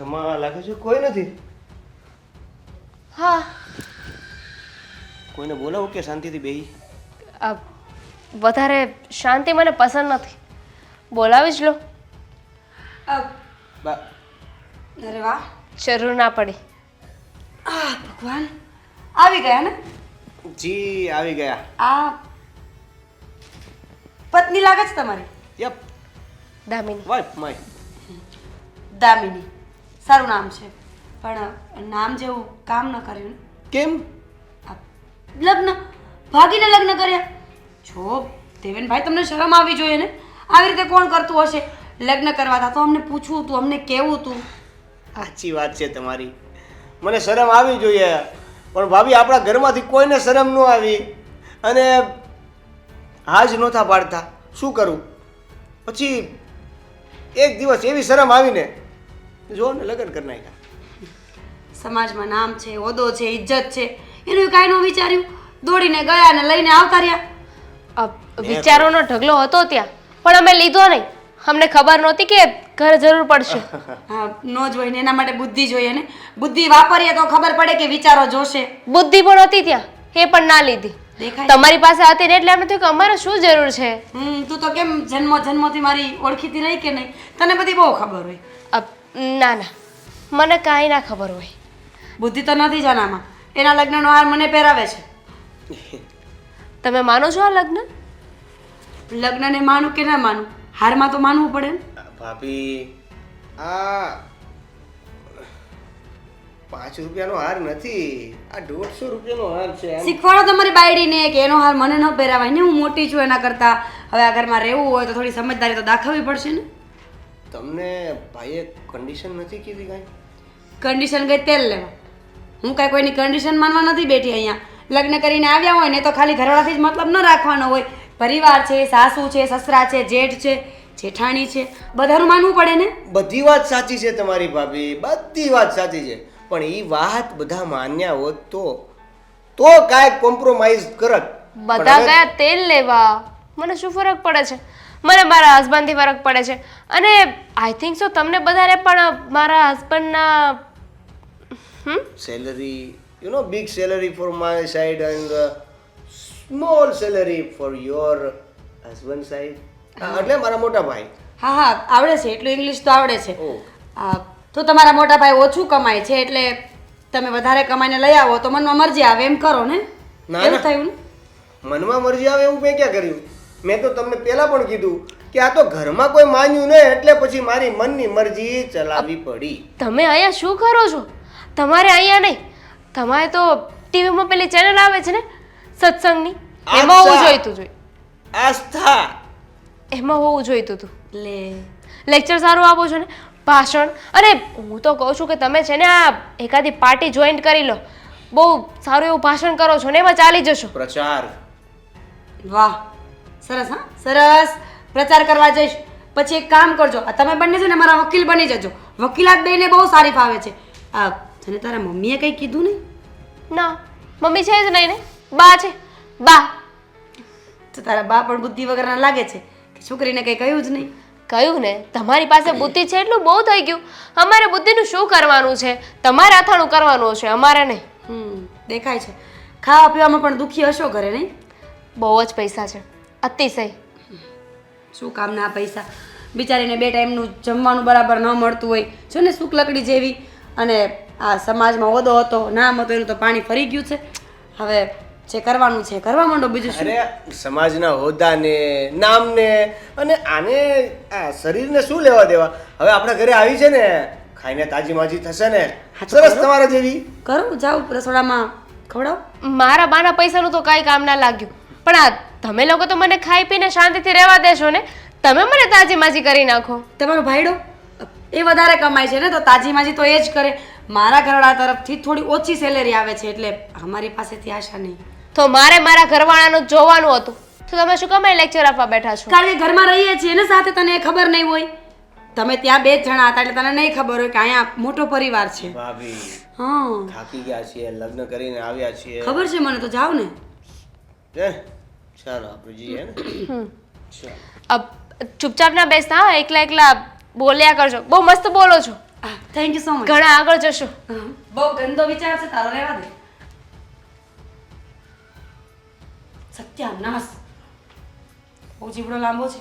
ઘરમાં લાગે છે કોઈ નથી. હા, કોઈને બોલાવો કે શાંતિથી બેહી? વધારે શાંતિ મને પસંદ નથી. બોલાવી જ લો. બા અરે વાહ, જરૂર ના પડી. ભગવાન, આવી ગયા ને? જી આવી ગયા. આ પત્ની લાગે છે તમારી? Yup, Damini. Wife my. Damini, સારું નામ છે, પણ નામ જેવું કામ ન કર્યું ને. કેમ? આ લગ્ન, ભાગીને લગ્ન કર્યા. જો દેવેનભાઈ, તમને શરમ આવી જોઈએ ને. આવી રીતે કોણ કરતું હશે? લગ્ન કરવા હતા તો અમને પૂછવું તું, અમને કહેવું તું. સાચી વાત છે તમારી. મને શરમ આવી જોઈએ, પણ ભાભી આપણા ઘરમાંથી કોઈને શરમ ન આવી અને હાજ નહોતા પાડતા. શું કરું? પછી એક દિવસ એવી શરમ આવીને જો ને લગ્ન કરી નાખ્યા. સમાજમાં નામ છે, હોદ્દો છે, ઇજ્જત છે, એનું કાંઈ ન વિચાર્યું. દોડીને ગયા ને લઈને આવતા રહ્યા. વિચારોનો ઢગલો હતો ત્યાં, પણ અમે લીધો નહીં. અમને ખબર નહોતી કે ઘરે જરૂર પડશે. હા, નો જોઈને એના માટે બુદ્ધિ જોઈએ ને. બુદ્ધિ વાપરીએ તો ખબર પડે કે વિચારો જોશે. બુદ્ધિ પણ હતી ત્યાં, એ પણ ના લીધી. દેખાય તમારી પાસે હતી ને એટલે એમ થયું કે અમારે શું જરૂર છે. તું તો કેમ જન્મથી મારી ઓળખીતી રહી કે નહીં? તને બધી બહુ ખબર હોય. ના ના, મને કાંઈ ના ખબર હોય. બુદ્ધિ તો નથી જાનામાં. એના લગ્નનો હાર મને પહેરાવે છે. તમે માનો છો આ લગ્ન? લગ્નને માનું કે ના માનું, હારમાં તો માનવું પડે ને. ભાભી, આ 5 રૂપિયાનો હાર નથી, આ 150 રૂપિયાનો હાર છે. શીખવાડો તમારી બાયડીને કે એનો હાર મને ન પહેરાવાય ને. હું મોટી છું એના કરતા. હવે આ ઘરમાં રહેવું હોય તો થોડી સમજદારી તો દાખવવી પડશે ને. તમને ભાઈએ કન્ડિશન નથી કીધી કાંઈ? કન્ડિશન ગઈ તેલ લેવા. હું કાંઈ કોઈની કન્ડિશન માનવા નથી બેઠી અહીંયા. લગ્ન કરીને આવ્યા હોય ને તો ખાલી ઘરવાળાથી જ મતલબ ન રાખવાનો હોય. પરિવાર છે, સાસુ છે, સસરા છે, જેઠ છે, જેઠાણી છે, બધાનું માનવું પડે ને. બધી વાત સાચી છે તમારી ભાભી, બધી વાત સાચી છે, પણ એ વાત બધા માન્યા હોત તો કાંઈક કોમ્પ્રોમાઇઝ કરત. બધા ગયા તેલ લેવા, મને શું ફરક પડે છે? મને મારા હસબન્ડથી ફરક પડે છે. અને આઈ થિંક સો તમને બધાને પણ મારા હસબન્ડના salary, you know, big salary for my side and small salary for your husband side. એટલે મારા મોટા ભાઈ. હા હા, આવડે છે, એટલું ઇંગ્લિશ તો આવડે છે. ઓહ. તો તમારા મોટા ભાઈ ઓછું કમાય છે એટલે તમે વધારે કમાઈને લઈ આવો તો મનમાં મરજી આવે એમ કરો ને. ના, એવું ના. થયું ને? મનમાં મરજી આવે એવું મેં ક્યાં કર્યું? મેં તો તમને પહેલા પણ કીધું કે આ તો ઘરમાં કોઈ માન્યું ને એટલે પછી મારી મનની મરજી ચલાવવી પડી. તમે અહીંયા શું કરો છો? તમારે અહીંયા નહીં, તમારે તો ટીવીમાં પેલી ચેનલ આવે છે ને સત્સંગની, એમાં હોવું જોઈતું હતું. આસ્થા. એમાં હોવું જોઈતું હતું. લે, લેક્ચર સારું આપો છો ને, ભાષણ. અને હું તો કહું છું કે તમે છે ને આ એકાદી પાર્ટી જોઈન્ટ કરી લો. બહુ સારું એવું ભાષણ કરો છો ને એમાં ચાલી જશો. પ્રચાર. વાહ, સરસ. હા, સરસ. પ્રચાર કરવા જઈશ. પછી એક કામ કરજો, આ તમે બંને છે ને મારા વકીલ બની જજો. વકીલાત બેને બહુ સારી ફાવે છે. તને તારા મમ્મીએ કંઈ કીધું નહીં? ના, મમ્મી છે જ નહીં ને, બા છે, બા. તો તારા બા પણ બુદ્ધિ વગરના લાગે છે કે છોકરીને કંઈ કહ્યું જ નહીં. કહ્યું ને, તમારી પાસે બુદ્ધિ છે એટલું બહુ થઈ ગયું. અમારે બુદ્ધિનું શું કરવાનું છે? તમારે અથાણું કરવાનું છે, અમારે નહીં. દેખાય છે. ખાવા પીવામાં પણ દુખી હશો ઘરે, નહીં? બહુ જ પૈસા છે, અતિશય. શું કામના આ પૈસા? બિચારીને 2 ટાઈમનું જમવાનું બરાબર ન મળતું હોય. જો ને સૂક લકડી જેવી. અને આ સમાજમાં હોદ્દો હતો, નામ હતો, એનું તો પાણી ફરી ગયું છે. હવે જે કરવાનું છે કરવા માંડો. બીજું શું? અરે સમાજના હોદ્દાને, નામને અને આને આ શરીરને શું લેવા દેવા? હવે આપણા ઘરે આવી છે ને, ખાઈને તાજી માજી થશે ને, સરસ તમારા જેવી. કરું, જાઉં રસોડામાં ખવડાવ. મારા બાના પૈસાનું તો કાંઈ કામ ના લાગ્યું. પણ આ તમે લોકો તો મને ખાઈ પીને શાંતિથી રહેવા દેશો ને, તમે મને તાજી માજી કરી નાખો. તમારો ભાઈડો એ વધારે કમાય છે ને, તો તાજી માજી તો એ જ કરે. મારા ઘરવાળા તરફથી થોડી ઓછી સેલેરી આવે છે એટલે અમારી પાસેથી આશા નહીં. તો મારે મારા ઘરવાળાનું જોવાનું હતું, તો તમે શું કમાઈ લેક્ચર આપવા બેઠા છો? કારણ કે ઘરમાં રહીએ છીએ ને સાથે, તને એ ખબર નહીં હોય. તમે ત્યાં 2 જ જણા હતા એટલે તને નહીં ખબર હોય કે અહીંયા મોટો પરિવાર છે. ભાભી, હા, થાકી ગયા છીએ, લગ્ન કરીને આવ્યા છીએ. ખબર છે મને. તો જાવ ને. ચાલો આપણે જઈએ ને. ચાલો. ચૂપચાપ ના બેસતા, હા? એકલા એકલા બોલ્યા કરજો. બહુ મસ્ત બોલો છો. Thank you so much. ઘણા આગળ જશો. બહુ ગંદો વિચાર છે તારો, રહેવા દે. સત્યાનાશ, બહુ જીવડો લાંબો છે,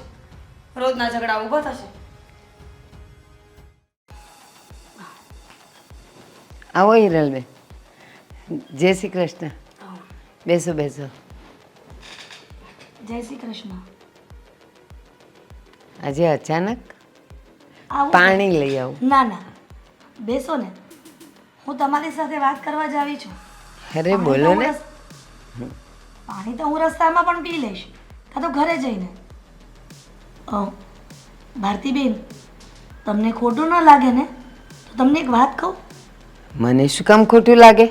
રોજના ઝઘડા ઊભા થશે. આવો હિરલબેન. જય શ્રી કૃષ્ણ. બેસો બેસો. જય શ્રી કૃષ્ણ. આજે અચાનક આવું પાણી લઈ આવું. ના ના, બેસો ને, હું તમારી સાથે વાત કરવા જ આવી છું. અરે બોલો ને. પાણી તો હું રસ્તામાં પણ પી લઈશ, કાં તો ઘરે જઈને. ભારતીબેન, તમને ખોટું ન લાગે ને તો તમને એક વાત કહું. મને શું કામ ખોટું લાગે?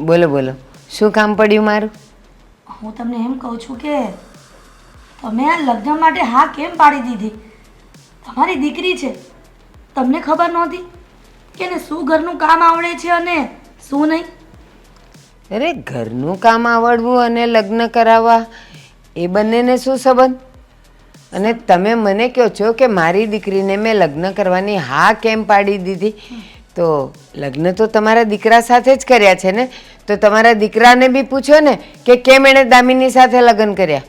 બોલો બોલો, શું કામ પડ્યું મારું? હું તમને એમ કહું છું કે તમે આ લગ્ન માટે હા કેમ પાડી દીધી? તમારી દીકરી છે, તમને ખબર નહોતી કે એને શું ઘરનું કામ આવડે છે અને શું નહીં? અરે ઘરનું કામ આવડવું અને લગ્ન કરાવવા એ બંનેને શું સંબંધ? અને તમે મને કહો છો કે મારી દીકરીને મેં લગ્ન કરવાની હા કેમ પાડી દીધી? તો લગ્ન તો તમારા દીકરા સાથે જ કર્યા છે ને, તો તમારા દીકરાને બી પૂછો ને કે કેમ એણે દામિની સાથે લગ્ન કર્યા.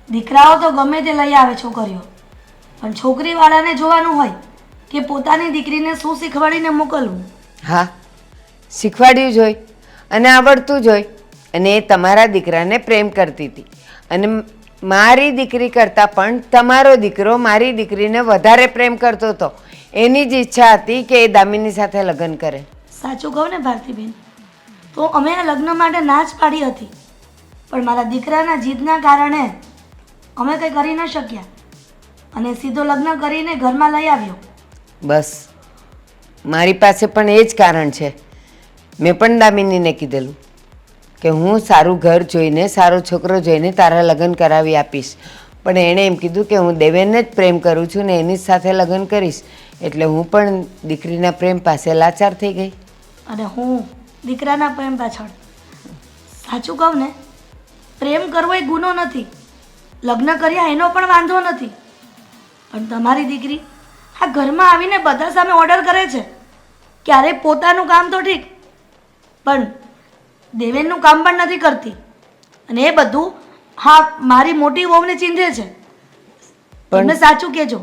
દીકરાઓ તો ગમે તે લઈ આવે છોકરીઓ, પણ છોકરીવાળાને જોવાનું હોય કે પોતાની દીકરીને શું શીખવાડીને મોકલવું. હા, શીખવાડ્યું જ હોય અને આવડતું જ હોય. અને એ તમારા દીકરાને પ્રેમ કરતી હતી અને મારી દીકરી કરતાં પણ તમારો દીકરો મારી દીકરીને વધારે પ્રેમ કરતો હતો. એની જ ઈચ્છા હતી કે એ દામિની સાથે લગ્ન કરે. સાચું કહું ને ભારતીબેન, તો અમે આ લગ્ન માટે ના જ પાડી હતી, પણ મારા દીકરાના જીદના કારણે અમે કંઈ કરી ન શક્યા અને સીધો લગ્ન કરીને ઘરમાં લઈ આવ્યો. બસ મારી પાસે પણ એ જ કારણ છે. મેં પણ દામિનીને કીધેલું કે હું સારું ઘર જોઈને સારો છોકરો જોઈને તારા લગ્ન કરાવી આપીશ, પણ એણે એમ કીધું કે હું દેવેનને જ પ્રેમ કરું છું ને એની જ સાથે લગ્ન કરીશ. એટલે હું પણ દીકરીના પ્રેમ પાસે લાચાર થઈ ગઈ. અને હું દીકરાના પ્રેમ પાછળ. સાચું કહું ને, પ્રેમ કરવો એ ગુનો નથી, લગ્ન કર્યા એનો પણ વાંધો નથી, પણ તમારી દીકરી આ ઘરમાં આવીને બધા સામે ઓર્ડર કરે છે. ક્યારેક પોતાનું કામ તો ઠીક, પણ દેવેનનું કામ પણ નથી કરતી, અને એ બધું હા મારી મોટી વહુને ચીંધે છે. તમે સાચું કહેજો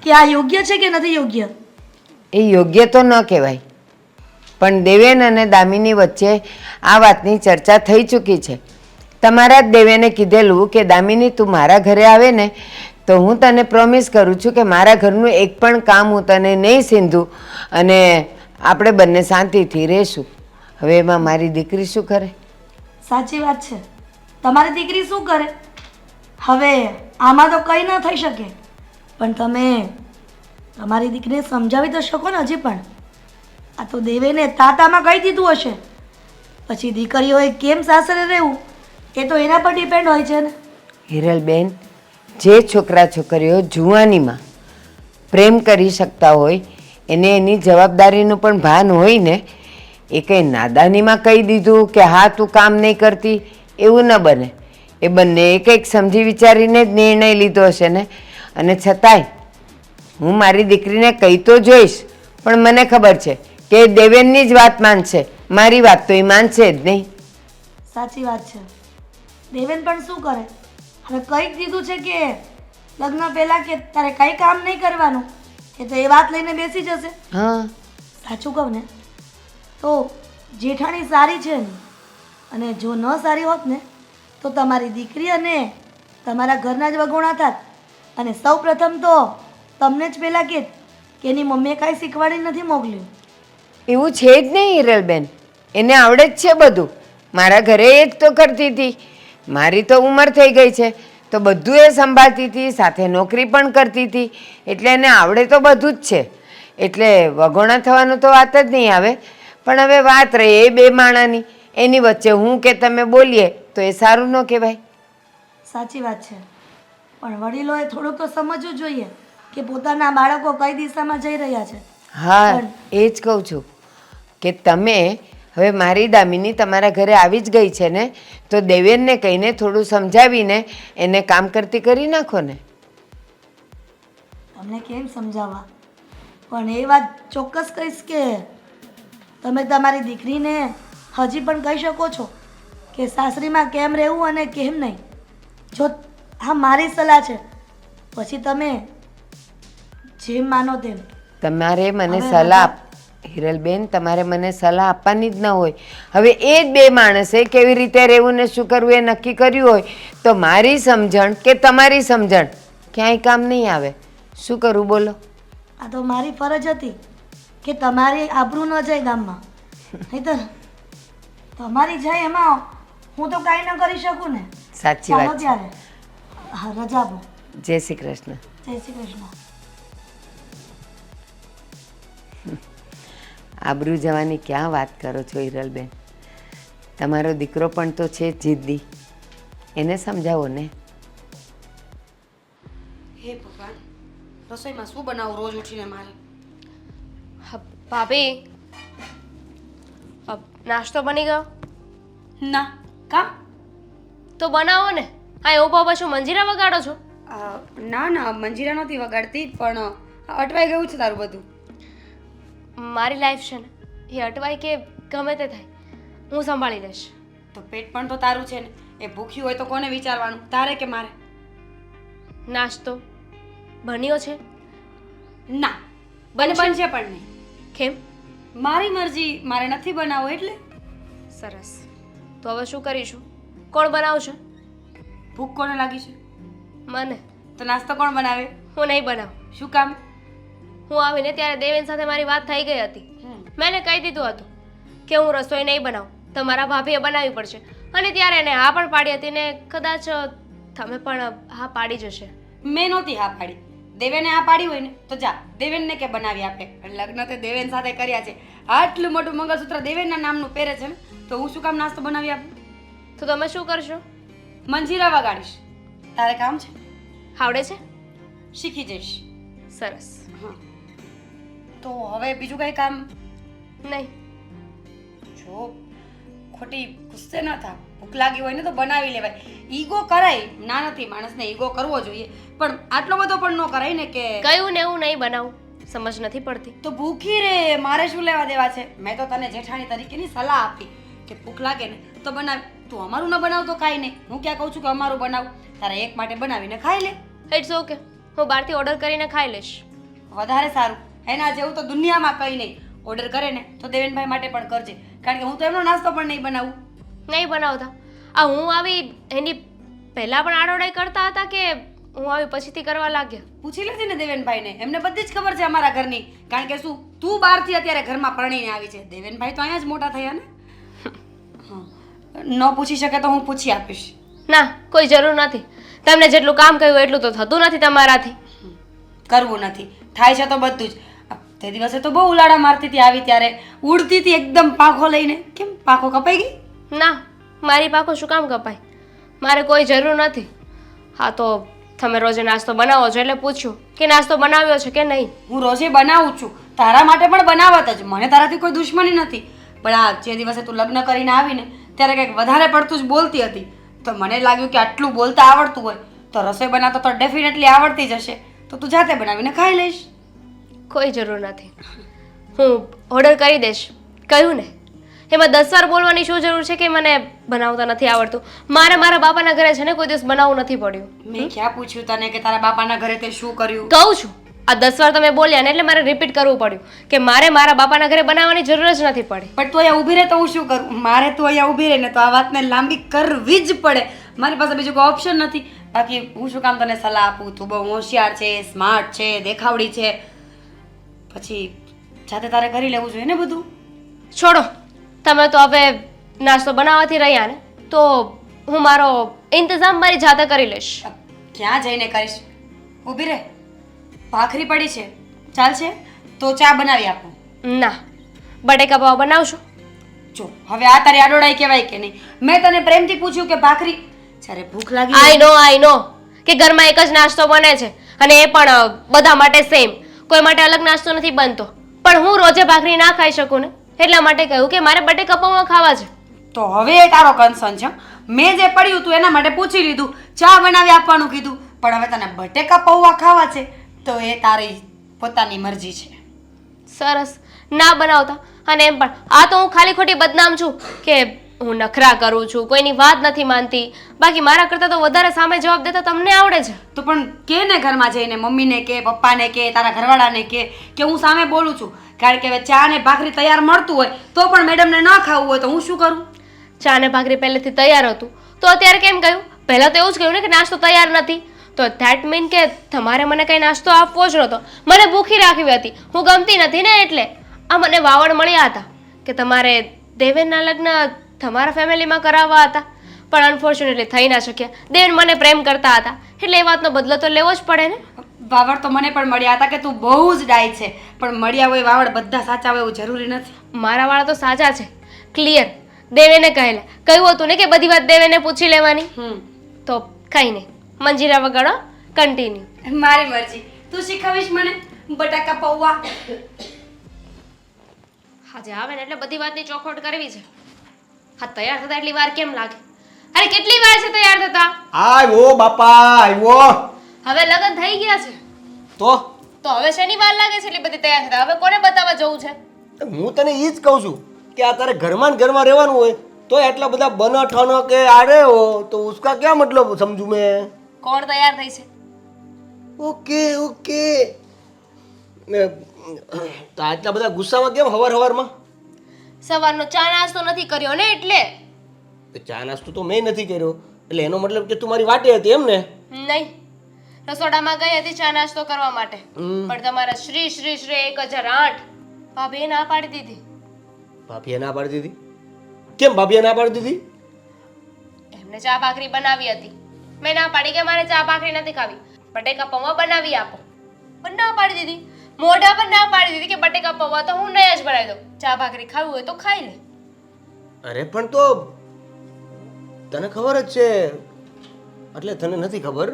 કે આ યોગ્ય છે કે નથી યોગ્ય? એ યોગ્ય તો ન કહેવાય, પણ દેવેન અને દામિની વચ્ચે આ વાતની ચર્ચા થઈ ચૂકી છે. તમારા જ દેવેને કીધેલું કે દામિની તું મારા ઘરે આવે ને તો હું તને પ્રોમિસ કરું છું કે મારા ઘરનું એક પણ કામ હું તને નહીં સીંધું અને આપણે બંને શાંતિથી રહેશું. હવે એમાં મારી દીકરી શું કરે? સાચી વાત છે, તમારી દીકરી શું કરે? હવે આમાં તો કંઈ ન થઈ શકે, પણ તમે તમારી દીકરીને સમજાવી તો શકો ને હજી પણ. આ તો દેવેને તાતામાં કહી દીધું હશે, પછી દીકરીઓએ કેમ સાસરે રહેવું એ તો એના પર ડિપેન્ડ હોય છે ને. હિરલબેન, જે છોકરા છોકરીઓ જુવાનીમાં પ્રેમ કરી શકતા હોય એને એની જવાબદારીનું પણ ભાન હોય ને. એ કંઈ નાદાનીમાં કહી દીધું કે હા તું કામ નહીં કરતી એવું ન બને. એ બંને કંઈક સમજી વિચારીને જ નિર્ણય લીધો હશે ને. અને છતાંય હું મારી દીકરીને કહી તો જોઈશ, પણ મને ખબર છે કે એ દેવેનની જ વાત માનશે, મારી વાત તો એ માનશે જ નહીં. સાચી વાત છે. દેવેન પણ શું કરે? હવે કંઈક દીધું છે કે લગ્ન પહેલાં કે તારે કંઈ કામ નહીં કરવાનું, એ તો એ વાત લઈને બેસી જશે. હા, સાચું કહું ને તો જેઠાણી સારી છે ને, અને જો ન સારી હોત ને તો તમારી દીકરી અને તમારા ઘરના જ વગોણા થાત, અને સૌ પ્રથમ તો તમને જ પહેલાં કહેત કે એની મમ્મીએ કાંઈ શીખવાડી નથી મોકલ્યું. એવું છે જ નહીં હિરલબેન, એને આવડે જ છે બધું. મારા ઘરે એ જ તો કરતી હતી. મારી તો ઉંમર થઈ ગઈ છે તો બધું એ સંભાળતી હતી, સાથે નોકરી પણ કરતી હતી, એટલે એને આવડે તો બધું જ છે. એટલે વગોણા થવાનું તો વાત જ નહીં આવે. પણ હવે વાત રહી એ બે માણાની, એની વચ્ચે હું કે તમે બોલીએ તો એ સારું ન કહેવાય. સાચી વાત છે, પણ વડીલોએ થોડુંક તો સમજવું જોઈએ કે પોતાના બાળકો કઈ દિશામાં જઈ રહ્યા છે. હા, એ જ કહું છું કે તમે હવે મારી દામિની તમારા ઘરે આવી જ ગઈ છે ને, તો દેવેનને કહીને થોડું સમજાવીને એને કામ કરતી કરી નાખો ને. તમને કેમ સમજાવવા? પણ એ વાત ચોક્કસ કહીશ કે તમે તમારી દીકરીને હજી પણ કહી શકો છો કે સાસરીમાં કેમ રહેવું અને કેમ નહીં. જો હા મારી સલાહ છે, પછી તમે જેમ માનો તેમ. તમારે મને હવે સલાહ હિરલબેન, તમારે મને સલાહ આપવાની જ ન હોય. હવે એ જ બે માણસે કેવી રીતે રહેવું ને શું કરવું એ નક્કી કર્યું હોય તો મારી સમજણ કે તમારી સમજણ ક્યાંય કામ નહીં આવે. શું કરવું બોલો? આ તો મારી ફરજ હતી કે તમારી આબરૂ ન જાય ગામમાં. નહીંતર તમારી જાય એમાં હું તો કાંઈ ન કરી શકું ને. સાચી ચાલો વાત છે. ત્યારે હા રજા આપો. જય શ્રી કૃષ્ણ. જય શ્રી કૃષ્ણ. આબરૂ જવાની ક્યાં વાત કરો છો હિરલબેન? તમારો દીકરો પણ તો છે જિદ્દી, એને સમજાવો ને. હે ભગવાન, રસોઈમાં શું બનાવું રોજ ઉઠીને મારે? ભાભી, નાસ્તો બની ગયો? ના. કામ? તો બનાવો ને. હા ઉભા ઉભા શું મંજીરા વગાડો છો? ના ના, મંજીરા નહોતી વગાડતી, પણ અટવાઈ ગયું છે તારું બધું. મારી લાઈફ છે ને એ અટવાય કે ગમે તે થાય હું સંભાળી લઈશ. તો પેટ પણ તો તારું છે ને, એ ભૂખ્યું હોય તો કોને વિચારવાનું, તારે કે મારે? નાસ્તો બન્યો છે? ના, બનશે પણ નહીં. કેમ? મારી મરજી, મારે નથી બનાવવો એટલે. સરસ. તો હવે શું કરીશું? કોણ બનાવશે? ભૂખ કોને લાગી છે? મને. તો નાસ્તો કોણ બનાવે? હું નહીં બનાવું. શું કામ? હું આવીને ત્યારે દેવેન સાથે મારી વાત થઈ ગઈ હતી. મેં એને કહી દીધું હતું કે હું રસોઈ નહીં બનાવું, તમારા ભાભીએ બનાવવી પડશે. અને ત્યારે એને હા પણ પાડી હતી ને કદાચ તમે પણ હા પાડી જશે. મેં નહોતી હા પાડી. દેવેને હા પાડી હોય ને તો જા દેવેનને કે બનાવી આપે. લગ્ન તે દેવેન સાથે કર્યા છે, આટલું મોટું મંગળસૂત્ર દેવેનના નામનું પહેરે છે ને, તો હું શું કામ નાસ્તો બનાવી આપું? તો તમે શું કરશો? મંજીરા વગાડીશ. તારે કામ છે? આવડે છે? શીખી જઈશ. સરસ. હા, તો હવે બીજું કઈ કામ નહીં. જો ખોટી ગુસ્સે ન થા. ભૂખ લાગી હોય ને તો બનાવી લેવાય. ઈગો કરાય ના નથી, માણસને ઈગો કરવો જોઈએ, પણ આટલો બધો પણ ન કરાય ને કે કયું ને એવું નહીં બનાવું. સમજ નથી પડતી. તો ભૂખી રે, મારે શું લેવા દેવા છે? મેં તો તને જેઠાણી તરીકેની સલાહ આપી કે ભૂખ લાગે ને તો બનાવ. તું અમારું ન બનાવ તો કાંઈ નહીં. હું ક્યાં કહું છું કે અમારું બનાવ? તારા એક માટે બનાવીને ખાઈ લે. It's okay. હું બહારથી ઓર્ડર કરીને ખાઈ લઈશ. વધારે સારું. એના જેવું તો દુનિયામાં કંઈ નહીં. ઓર્ડર કરે ને તો દેવેનભાઈ માટે પણ કરજે, કારણ કે હું તો એમનો નાસ્તો પણ નહીં બનાવું. નહીં બનાવતા. આ હું આવી એની પહેલાં પણ આડોડાઈ કરતા હતા કે હું આવી પછીથી કરવા લાગ્યા? પૂછી લેજે ને દેવેનભાઈને, એમને બધી જ ખબર છે અમારા ઘરની. કારણ કે શું તું બહારથી અત્યારે ઘરમાં પરણીને આવી છે, દેવેનભાઈ તો અહીંયા જ મોટા થયા ને. હા, ન પૂછી શકે તો હું પૂછી આપીશ. ના, કોઈ જરૂર નથી. તમને જેટલું કામ કહ્યું એટલું તો થતું નથી તમારાથી. કરવું નથી, થાય છે તો બધું જ. તે દિવસે તો બહુ ઉલાડા મારતી હતી, આવી ત્યારે ઉડતી હતી એકદમ પાંખો લઈને. કેમ પાંખો કપાઈ ગઈ? ના, મારી પાકો શું કામ કપાય? મારે કોઈ જરૂર નથી. હા તો તમે રોજે નાસ્તો બનાવો છો એટલે પૂછ્યું કે નાસ્તો બનાવ્યો છે કે નહીં. હું રોજે બનાવું છું, તારા માટે પણ બનાવત જ. મને તારાથી કોઈ દુશ્મની નથી, પણ આ જે દિવસે તું લગ્ન કરીને આવીને ત્યારે કંઈક વધારે પડતું જ બોલતી હતી, તો મને લાગ્યું કે આટલું બોલતા આવડતું હોય તો રસોઈ બનાવતા તો ડેફિનેટલી આવડતી જ હશે, તો તું જાતે બનાવીને ખાઈ લઈશ. કોઈ જરૂર નથી. હું ઓર્ડર કરી દઈશ. કહ્યું ને, એમાં 10 વાર બોલવાની શું જરૂર છે કે મને બનાવતા નથી આવડતું? મારે મારા બાપાના ઘરે છે ને કોઈ દિવસ બનાવવું નથી પડ્યું. મેં ક્યાં પૂછ્યું તને કે તારા બાપાના ઘરે તે શું કર્યું? કહું છું, આ 10 વાર તમે બોલ્યા ને એટલે મારે રિપીટ કરવું પડ્યું કે મારે મારા બાપાના ઘરે બનાવવાની જરૂર જ નથી પડી. પણ તું અહીંયા ઊભી રહે તો હું શું કરું? મારે તું અહીંયા ઊભી રહે ને તો આ વાતને લાંબી કરવી જ પડે. મારી પાસે બીજું કોઈ ઓપ્શન નથી. બાકી હું શું કામ તને સલાહ આપું? તું બહુ હોશિયાર છે, સ્માર્ટ છે, દેખાવડી છે, પછી જાતે તારે કરી લેવું જોઈએ ને બધું. છોડો, તમે તો હવે નાસ્તો બનાવવાથી રહ્યા ને, તો હું મારો ઇંતજામ મારી જાતે કરી લઈશ. ક્યાં જઈને કરીશ? ઊભી રહે. ભાખરી પડી છે, ચાલશે? તો ચા બનાવી આપું. ના, બટેકા પાવ બનાવશો? જો હવે આ તારી આડોડાઈ કહેવાય કે નહીં? મેં તને પ્રેમથી પૂછ્યું કે ભાખરી, જ્યારે ભૂખ લાગી આઈ નો કે ઘરમાં એક જ નાસ્તો બને છે અને એ પણ બધા માટે સેમ. કોઈ માટે અલગ નાસ્તો નથી બનતો. પણ હું રોજે ભાખરી ના ખાઈ શકું ને, એટલા માટે કહ્યું કે મારે બટેકા પૌવા ખાવા છે. તો હવે એ તારો કન્સર્ન છે. મેં જે પડ્યું તું એના માટે પૂછી લીધું, ચા બનાવી આપવાનું કીધું, પણ હવે તને બટેકા પૌવા ખાવા છે તો એ તારી પોતાની મરજી છે. સરસ, ના બનાવતા. અને એમ પણ આ તો હું ખાલી ખોટી બદનામ છું કે હું નખરા કરું છું, કોઈની વાત નથી માનતી. બાકી મારા કરતાં તો વધારે સામે જવાબ દેતા તમને આવડે છે. તો પણ કે ને ઘરમાં જઈને મમ્મીને કે પપ્પાને કે તારા ઘરવાળાને કે હું સામે બોલું છું. કારણ કે હવે ચા ને ભાખરી તૈયાર મળતું હોય તો પણ મેડમને ન ખાવું હોય તો હું શું કરું? ચા ને ભાખરી પહેલેથી તૈયાર હતું તો અત્યારે કેમ કહ્યું? પહેલાં તો એવું જ કહ્યું ને કે નાસ્તો તૈયાર નથી. તો ધેટ મીન કે તમારે મને કંઈ નાસ્તો આપવો જ નહોતો, મને ભૂખી રાખવી હતી. હું ગમતી નથી ને એટલે આ મને વાવડ મળ્યા હતા કે તમારે દેવેનના લગ્ન તમારા ફેમિલીમાં કરાવવા હતા, પણ અનફોર્ચ્યુનેટલી થઈ ના શક્યા. દેવેન મને પ્રેમ કરતા હતા એટલે એ વાતનો બદલો તો લેવો જ પડે ને. વાવડ તો મને પણ મળ્યા હતા કે તું બહુ જ ડાય છે, પણ મળ્યા હોય વાવડ બધા સાચા હોય એવું જરૂરી નથી. મારા વાળા તો સાચા છે, ક્લિયર. દેવેને કહ્યું હતું ને કે બધી વાત દેવેને પૂછી લેવાની. તો કંઈ નહીં, મંજીરા વગાડો, કન્ટિન્યુ. મારી મરજી, તું શીખવીશ મને બટાકા પૌવા? આજે આવે ને એટલે બધી વાતની ચોખવટ કરવી છે. હા, તૈયાર થતા એટલી વાર કેમ લાગે? અરે કેટલી વાર છે તૈયાર થતા? આવ્યો બાપા આવ્યો. હવે લગ્ન થઈ ગયા છે તો હવે શેની વાર લાગે છે એટલી બધી તૈયાર થતા? હવે કોને બતાવવા જવું છે? હું તને એ જ કહું છું કે આ તારે ઘરમાં ને ઘરમાં રહેવાનું હોય તો એટલા બધા બનઠાનો કે આડે હો તો ઉસકા ક્યાં મતલબ સમજુ મેં. કોણ તૈયાર થઈ છે? Okay okay. તો આટલા બધા ગુસ્સામાં કેમ હવારમાં? સવારનો ચા નાસ્તો નથી કર્યો ને એટલે. તો ચા નાસ્તો તો મેં નથી કર્યો એટલે એનો મતલબ કે તું મારી વાટે હતી એમ ને? નહીં, રસોડામાં ગઈ હતી ચા નાસ્તો કરવા માટે, પણ તમારા શ્રી શ્રી શ્રી 1008 ભાભીએ ના પાડી દીધી. ભાભીએ ના પાડી દીધી? કેમ ભાભીએ ના પાડી દીધી? એમને ચા ભાખરી બનાવી હતી, મેં ના પાડી કે મારે ચા ભાખરી નથી ખાવી, બટેકા પૌવા બનાવી આપો, પણ ના પાડી દીધી. મોઢા પર ના પાડી દીધી કે બટેકા પૌવા તો હું નહીં જ બનાવી દઉં, ચા ભાખરી ખાવી હોય તો ખાઈ લે. અરે પણ તો તને ખબર જ છે, એટલે તને નથી ખબર,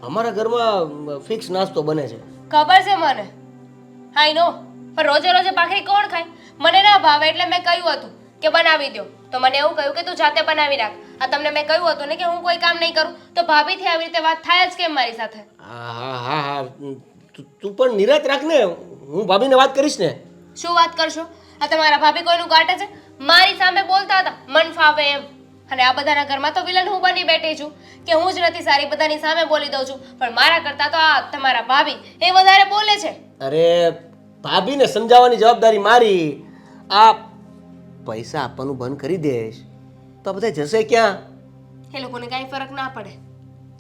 અમારા ઘરમાં ફિક્સ નાસ્તો બને છે. ખબર છે મને, આઈ નો, પણ રોજે રોજે ભાખરી કોણ ખાય? મને ના ભાવે એટલે મેં કહ્યું હતું કે બનાવી દો, તો મને એવું કહ્યું કે તું જાતે બનાવી નાખ. આ તમને મેં કહ્યું હતું ને કે હું કોઈ કામ નહીં કરું, તો ભાભીથી આવી રીતે વાત થાય જ કેમ મારી સાથે? હા તું પણ નિરાત રાખ ને, હું ભાભીને વાત કરીશ ને. શું વાત કરશો? આ તમારા ભાભી કોઈનું ગાંઠે છે? મારી સામે બોલતા હતા મન ફાવે એમ, અને આ બધાના ઘરમાં તો વિલન હું બની બેઠી છું કે હું જ નથી સારી, બધાની સામે બોલી દઉં છું, પણ મારા કરતા તો આ તમારા ભાભી એ વધારે બોલે છે. અરે ભાભીને સમજાવવાની જવાબદારી મારી. આ પૈસા આપવાનું બંધ કરી દેશ તો બધા જશે ક્યાં? એ લોકોને કાંઈ ફરક ના પડે.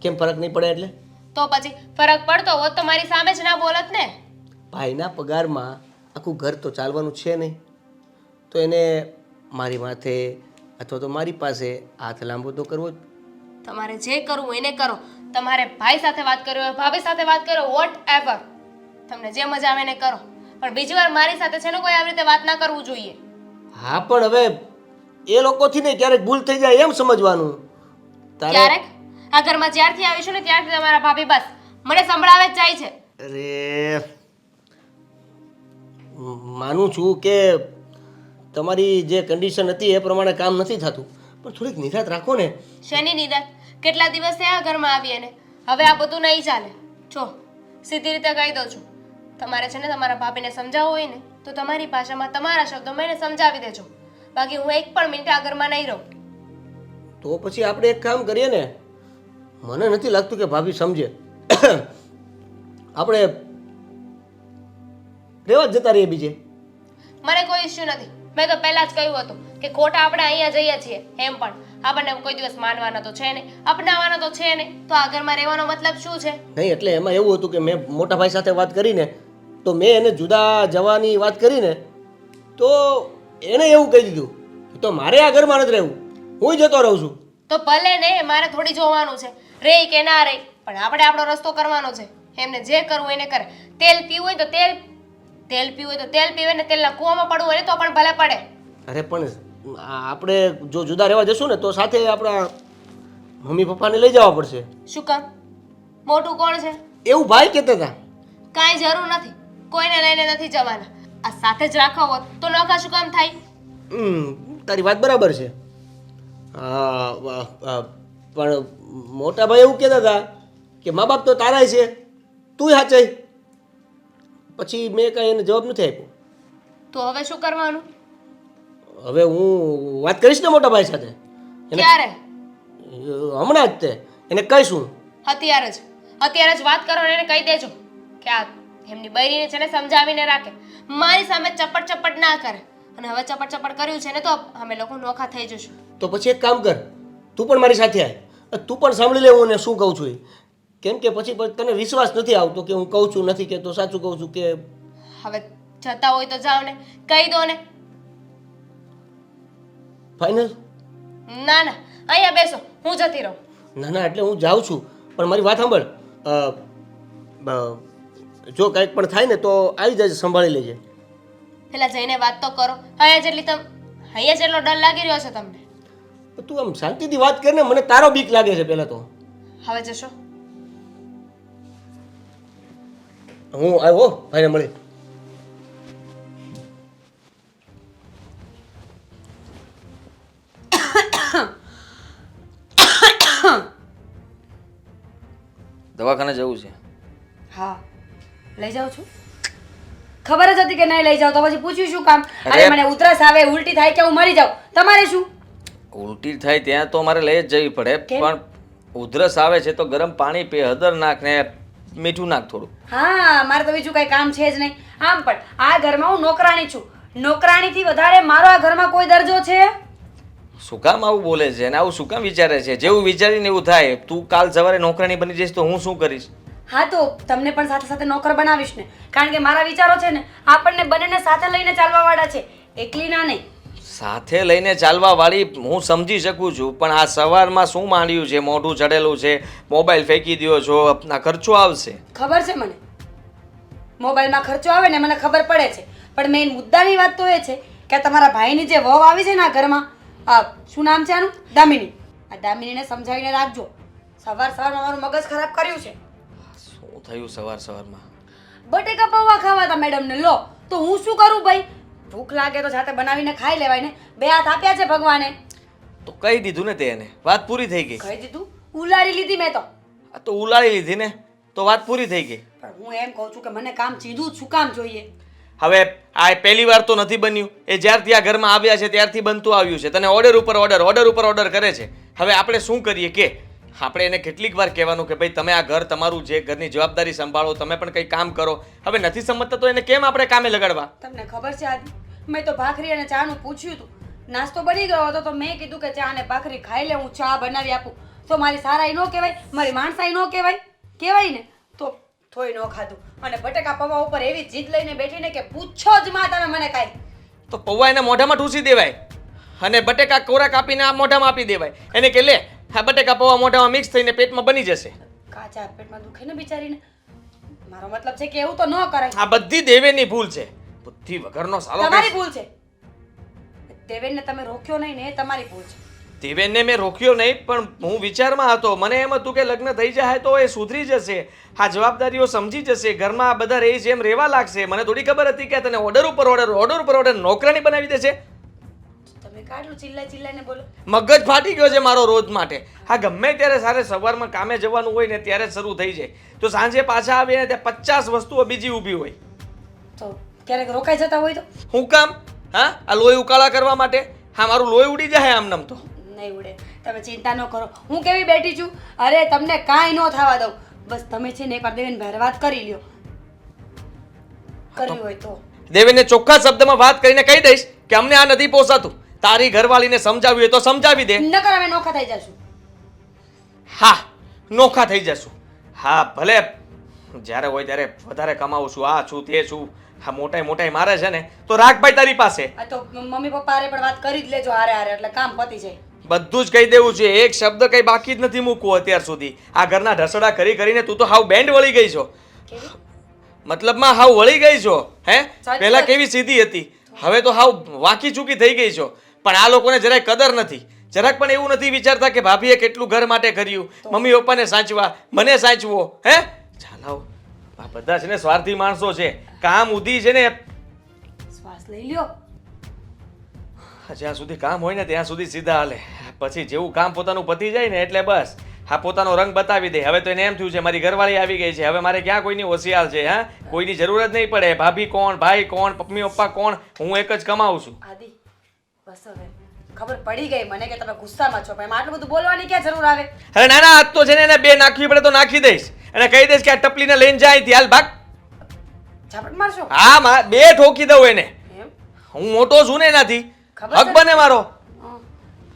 કેમ ફરક નહીં પડે એટલે? તો પછી ફરક પડતો હોત તો મારી સામે જ ના બોલત ને. ભાઈના પગારમાં આખું ઘર તો ચાલવાનું છે નહીં, તો એને મારી માથે અથવા તો મારી પાસે હાથ લાંબો તો કરવો જ. તમારે જે કરવું એને કરો, તમારે ભાઈ સાથે વાત કરવી હોય, ભાભી સાથે વાત કરો, વોટ એવર, તમને જે મજા આવે એને કરો, પણ બીજી વાર મારી સાથે છે ને કોઈ આવી રીતે વાત ના કરવું જોઈએ. હા પણ હવે એ લોકોથી ને ક્યારેક ભૂલ થઈ જાય એમ સમજવાનું. ક્યારેક આ ઘરમાં જ્યારથી આવીશું ને ત્યારથી તમારા ભાભી બસ મને સંભળાવે જ જાય છે. અરે માનું છું કે તમારી જે કન્ડિશન હતી એ પ્રમાણે કામ નથી થતું, પણ થોડીક નિરાત રાખો ને. શેની નિદાન? કેટલા દિવસ થયા ઘરમાં આવીએ ને, હવે આ બધું નહીં ચાલે. જો સીધી રીતે કહી દઉં છું, તમારે છે ને તમારા ભાભીને સમજાવવું હોય ને તો તમારી ભાષામાં તમારા શબ્દોમાં એને સમજાવી દેજો, બાકી હું એક પણ મિનિટ આ ઘરમાં નહીં રહું. તો પછી આપણે એક કામ કરીએ ને, મને નથી લાગતું કે ભાભી સમજે. આપણે રેવા જ જતા રહીએ બીજે. મને કોઈ ઇશ્યુ નથી, મેં તો પહેલા જ કહ્યું હતું કે ખોટા આપણે અહીંયા જઈએ છીએ, એમ પણ આપણને કોઈ દિવસ માનવાના તો છે નહીં, અપનાવવાના તો છે નહીં, તો આ ઘરમાં રહેવાનો મતલબ શું છે? નહીં એટલે એમાં એવું હતું કે મેં મોટા ભાઈ સાથે વાત કરીને તો મેં એને જુદા જવાની વાત કરીને તો એણે એવું કહી દીધું કે તો મારે આ ઘરમાં નથી રહેવું, હું જતો રહું છું. તો ભલે ને, મારે થોડી જોવાનું છે રે કે ના રે, પણ આપણે આપણો રસ્તો કરવાનો છે. એમને જે કરવું એને કરે. તેલ પીવું હોય તો તેલ પીવું હોય તો તેલ પીવે ને, તેલના કૂવામાં પડવું હોય ને તો પણ ભલે પડે. અરે પણ આપણે જો જુદા રહેવા જશું ને તો સાથે આપણા મમ્મી પપ્પાને લઈ જવા પડશે. શું કામ? મોટું કોણ છે? એવું ભાઈ કહેતા હતા. કાંઈ જરૂર નથી, કોઈને લઈને નથી જવાના. આ સાથે જ રાખવા હોત તો નોખા શું કામ થાય? તારી વાત બરાબર છે. પણ મોટા ભાઈ એવું કહેતા હતા કે મા બાપ તો તારાય છે, તું સાચાઈ. પછી મેં કાંઈ એને જવાબ નથી આપ્યો. તો હવે શું કરવાનું? હવે હું વાત કરીશ ને મોટા ભાઈ સાથે ક્યારે? હમણાં જ તે એને કહીશું. અત્યારે જ વાત કરો ને એને કહી દેજો કે આ એમની બૈરીને છે ને સમજાવીને રાખે, મારી સામે ચપટ ચપટ ના કરે. અને હવે ચપટ ચપટ કર્યું છે ને તો અમે લોકો નોખા થઈ જશું. તો પછી એક કામ કર, તું પણ મારી સાથે આવ, તું પણ સાંભળી લે હું એને શું કહું છું એ. કેમ કે પછી તને વિશ્વાસ નથી આવતો કે હું કહું છું નથી કહેતો, સાચું કહું છું કે. હવે જતા હોય તો જાઓ ને, કહી દો ને. ફાઇનલ? ના ના, અહીંયા બેસો, હું જતી રહું. ના ના, એટલે હું જાઉં છું, પણ મારી વાત સાંભળ. જો કંઈક પણ થાય ને તો આવી જાય, સંભાળી લેજે. પેલા જઈને વાત તો કરો. અહીંયા જેટલો ડર લાગી રહ્યો છે તમને. તું આમ શાંતિથી વાત કર ને, મને તારો બીક લાગે છે પહેલા તો. હવે જશો? હું આવ્યો ભાઈને મળી. દવાખાને જવું છે. હા લઈ જાઉં છું. ખબર જ હતી કે નહીં લઈ જાવ તો પછી પૂછ્યું શું કામ? અરે! અરે મને ઉધરસ આવે, ઉલટી થાય કે હું મરી જાઉં, તમારે શું? ઉલટી થાય ત્યાં તો મારે લઈ જ જવી પડે, કેમ? પણ ઉધરસ આવે છે તો ગરમ પાણી પી, હળદર નાખ ને મીઠું નાખ થોડું. હા મારે તો બીજું કઈ કામ છે જ નહીં. આમ પણ આ ઘરમાં હું નોકરાણી છું. નોકરાણીથી વધારે મારો આ ઘરમાં કોઈ દરજ્જો છે? શું કામ આવું બોલે છે અને આવું શું કામ વિચારે છે? જેવું વિચારીને એવું થાય. તું કાલ સવારે નોકરાણી બની જઈશ તો હું શું કરીશ? હા તો તમને પણ સાથે સાથે નોકર બનાવીશ ને, કારણ કે મારા વિચારો છે ને આપણને બંનેને સાથે લઈને ચાલવા વાળા છે, એકલી ના નહીં. સાથે લઈને ચાલવા વાળી હું સમજી શકું છું, પણ આ સવારમાં શું માંડ્યું છે? મોઢું ચડેલું છે, મોબાઈલ ફેંકી દ્યો છો, આ ખર્ચો આવશે. ખબર છે મને, મોબાઈલમાં ખર્ચો આવે ને મને ખબર પડે છે, પણ મેઇન મુદ્દાની વાત તો એ છે કે તમારા ભાઈની જે વહુ આવી છે ને આ ઘરમાં, શું નામ છે આનું? દામિની. આ દામિનીને સમજાવીને રાખજો. સવારમાં મારું મગજ ખરાબ કર્યું છે. શું થયું સવારમાં? બટેકા પૌવા ખાવા હતા મેડમને, લો તો હું શું કરું ભાઈ? ભૂખ લાગે તો જાતે બનાવીને ખાઈ લેવાય ને. બે હાથ આપ્યા છે ભગવાને. તો કહી દીધું ને તે એને, વાત પૂરી થઈ ગઈ. કહી દીધું? ઉલાડી લીધી મેં તો. આ તો ઉલાળી લીધી ને, તો વાત પૂરી થઈ ગઈ. પણ હું એમ કહું છું કે મને કામ સીધું જ શું કામ જોઈએ? હવે આ પહેલી વાર તો નથી બન્યું, એ જ્યારથી આ ઘરમાં આવ્યા છે ત્યારથી બનતું આવ્યું છે. તને ઓર્ડર ઉપર ઓર્ડર કરે છે. હવે આપણે શું કરીએ કે આપણે એને કેટલીક વાર કહેવાનું કે ભાઈ તમે આ ઘર તમારું જે ઘરની જવાબદારી સંભાળો, તમે પણ કંઈ કામ કરો. હવે નથી સમજતા તો એને કેમ આપણે કામે લગાડવા? તમને ખબર છે આદિ, મેં તો ભાખરી અને ચાનું પૂછ્યું હતું. નાસ્તો બની ગયો હતો તો મેં કીધું કે ચા અને ભાખરી ખાઈ લે, હું ચા બનાવી આપું. તો મારી સારાઈ ન કહેવાય, મારી માણસાઈ ન કહેવાય? કહેવાય ને. તો થોઈ ન ખાધું અને બટેકા પૌવા ઉપર એવી જીદ લઈને બેઠીને કે પૂછો જ માં તમે મને કાંઈ. તો પૌવા એને મોઢામાં ઠૂસી દેવાય અને બટેકા કોરા કાપીને આ મોઢામાં આપી દેવાય. એને કે લે આ બટેકા પૌવા મોઢામાં મિક્સ થઈને પેટમાં બની જશે. કાચા પેટમાં દુખે ને બિચારીને. મારો મતલબ છે કે એવું તો ન કરાય. આ બધી દેવેની ભૂલ છે, બુદ્ધિ વગરનો સાલો. તમારી ભૂલ છે. દેવેનને તમે રોક્યો નહીં ને એ તમારી ભૂલ છે. દેવેનને મેં રોક્યો નહીં, પણ હું વિચારમાં હતો. મને એમ હતું કે લગ્ન થઈ જાય તો એ સુધરી જશે, આ જવાબદારીઓ સમજી જશે, ઘરમાં આ બધા રહી જેમ રહેવા લાગશે. મને થોડી ખબર હતી કે તને ઓર્ડર ઉપર ઓર્ડર નોકરાણી બનાવી દેશે. તમે કાઢલું ચિલ્લાઈને બોલો. મગજ ફાટી ગયો છે મારો રોજ માટે. હા ગમે ત્યારે સારે સવારમાં કામે જવાનું હોય ને ત્યારે શરૂ થઈ જાય, તો સાંજે પાછા આવીને ત્યાં 50 વસ્તુઓ બીજી ઊભી હોય. તો ક્યારેક રોકાઈ જતા હોય તો? હું કામ? હા આ લોહી ઉકાળા કરવા માટે? હા મારું લોહી ઉડી જાય આમ નમ તો. નહીં ઉડે, તમે ચિંતા ન કરો. હું કેવી બેઠી છું, અરે તમને કાંઈ ન થવા દઉં. બસ તમે છે ને એકવાર દેવેન ભાઈ વાત કરી લ્યો, કરવી હોય તો. દેવેનને ચોખ્ખા શબ્દમાં વાત કરીને કહી દઈશ કે અમને આ નથી પોસાતું. તારી ઘરવાળીને સમજાવી હોય તો સમજાવી દે. નકર અમે નોખા થઈ જશું. હા નોખા થઈ જશું. હા ભલે જ્યારે હોય ત્યારે વધારે કમાવું છું, આ છું તે છું. હા મોટાઈ મારે છે ને તો રાખભાઈ તારી પાસે. આ તો મમ્મી પપ્પા હારે પણ વાત કરી જ લેજો હારે એટલે કામ પતી જાય. બધું જ કહી દેવું છે, એક શબ્દ કઈ બાકી જ નથી મૂકવું અત્યાર સુધી. આ ઘરના ઢસડા કરીને તું તો હાવ બેન્ડ વળી ગઈ છો. મતલબમાં હાવ વળી ગઈ છો. હે પહેલા કેવી સીધી હતી, હવે તો હાવ વાંકી ચૂકી થઈ ગઈ છો. પણ આ લોકોને જરાય કદર નથી, જરાક પણ એવું નથી વિચારતા કે ભાભીએ કેટલું ઘર માટે કર્યું, મમ્મી પપ્પાને સાચવા, મને સાચવો. હે ચાલાવ આ બધા છે ને સ્વાર્થી માણસો છે. કામ ઉધી છે ને શ્વાસ લઈ લ્યો. જ્યાં સુધી કામ હોય ને ત્યાં સુધી સીધા હાલે, પછી જેવું કામ પોતાનું પતી જાય ને એટલે બસ હા પોતાનો રંગ બતાવી દે. હવે તો એને એમ થયું છે મારી ઘરવાળી આવી ગઈ છે, હવે મારે ક્યાં કોઈની હોશિયાર છે? હા, કોઈની જરૂર જ નહીં પડે. ભાભી કોણ, ભાઈ કોણ, મમ્મી પપ્પા કોણ, હું એક જ કમાઉં છું. આદિ બસ હવે ખબર પડી ગઈ મને કે તમે ગુસ્સામાં છો, પણ એમાં આટલું બધું બોલવાની ક્યાં જરૂર આવે? અરે નાના હાથ તો છે ને એને બે નાખવી પડે તો નાખી દઈશ, અને કહી દઈશ કે આ ટપલીને લઈને જાય અહીંથી, હાલ ભાગ. ઝાપટ મારશો? હા, બે ઠોકી દઉં એને. એમ? હું મોટો છું ને એનાથી, ખબર હક છે? બને મારો. હં.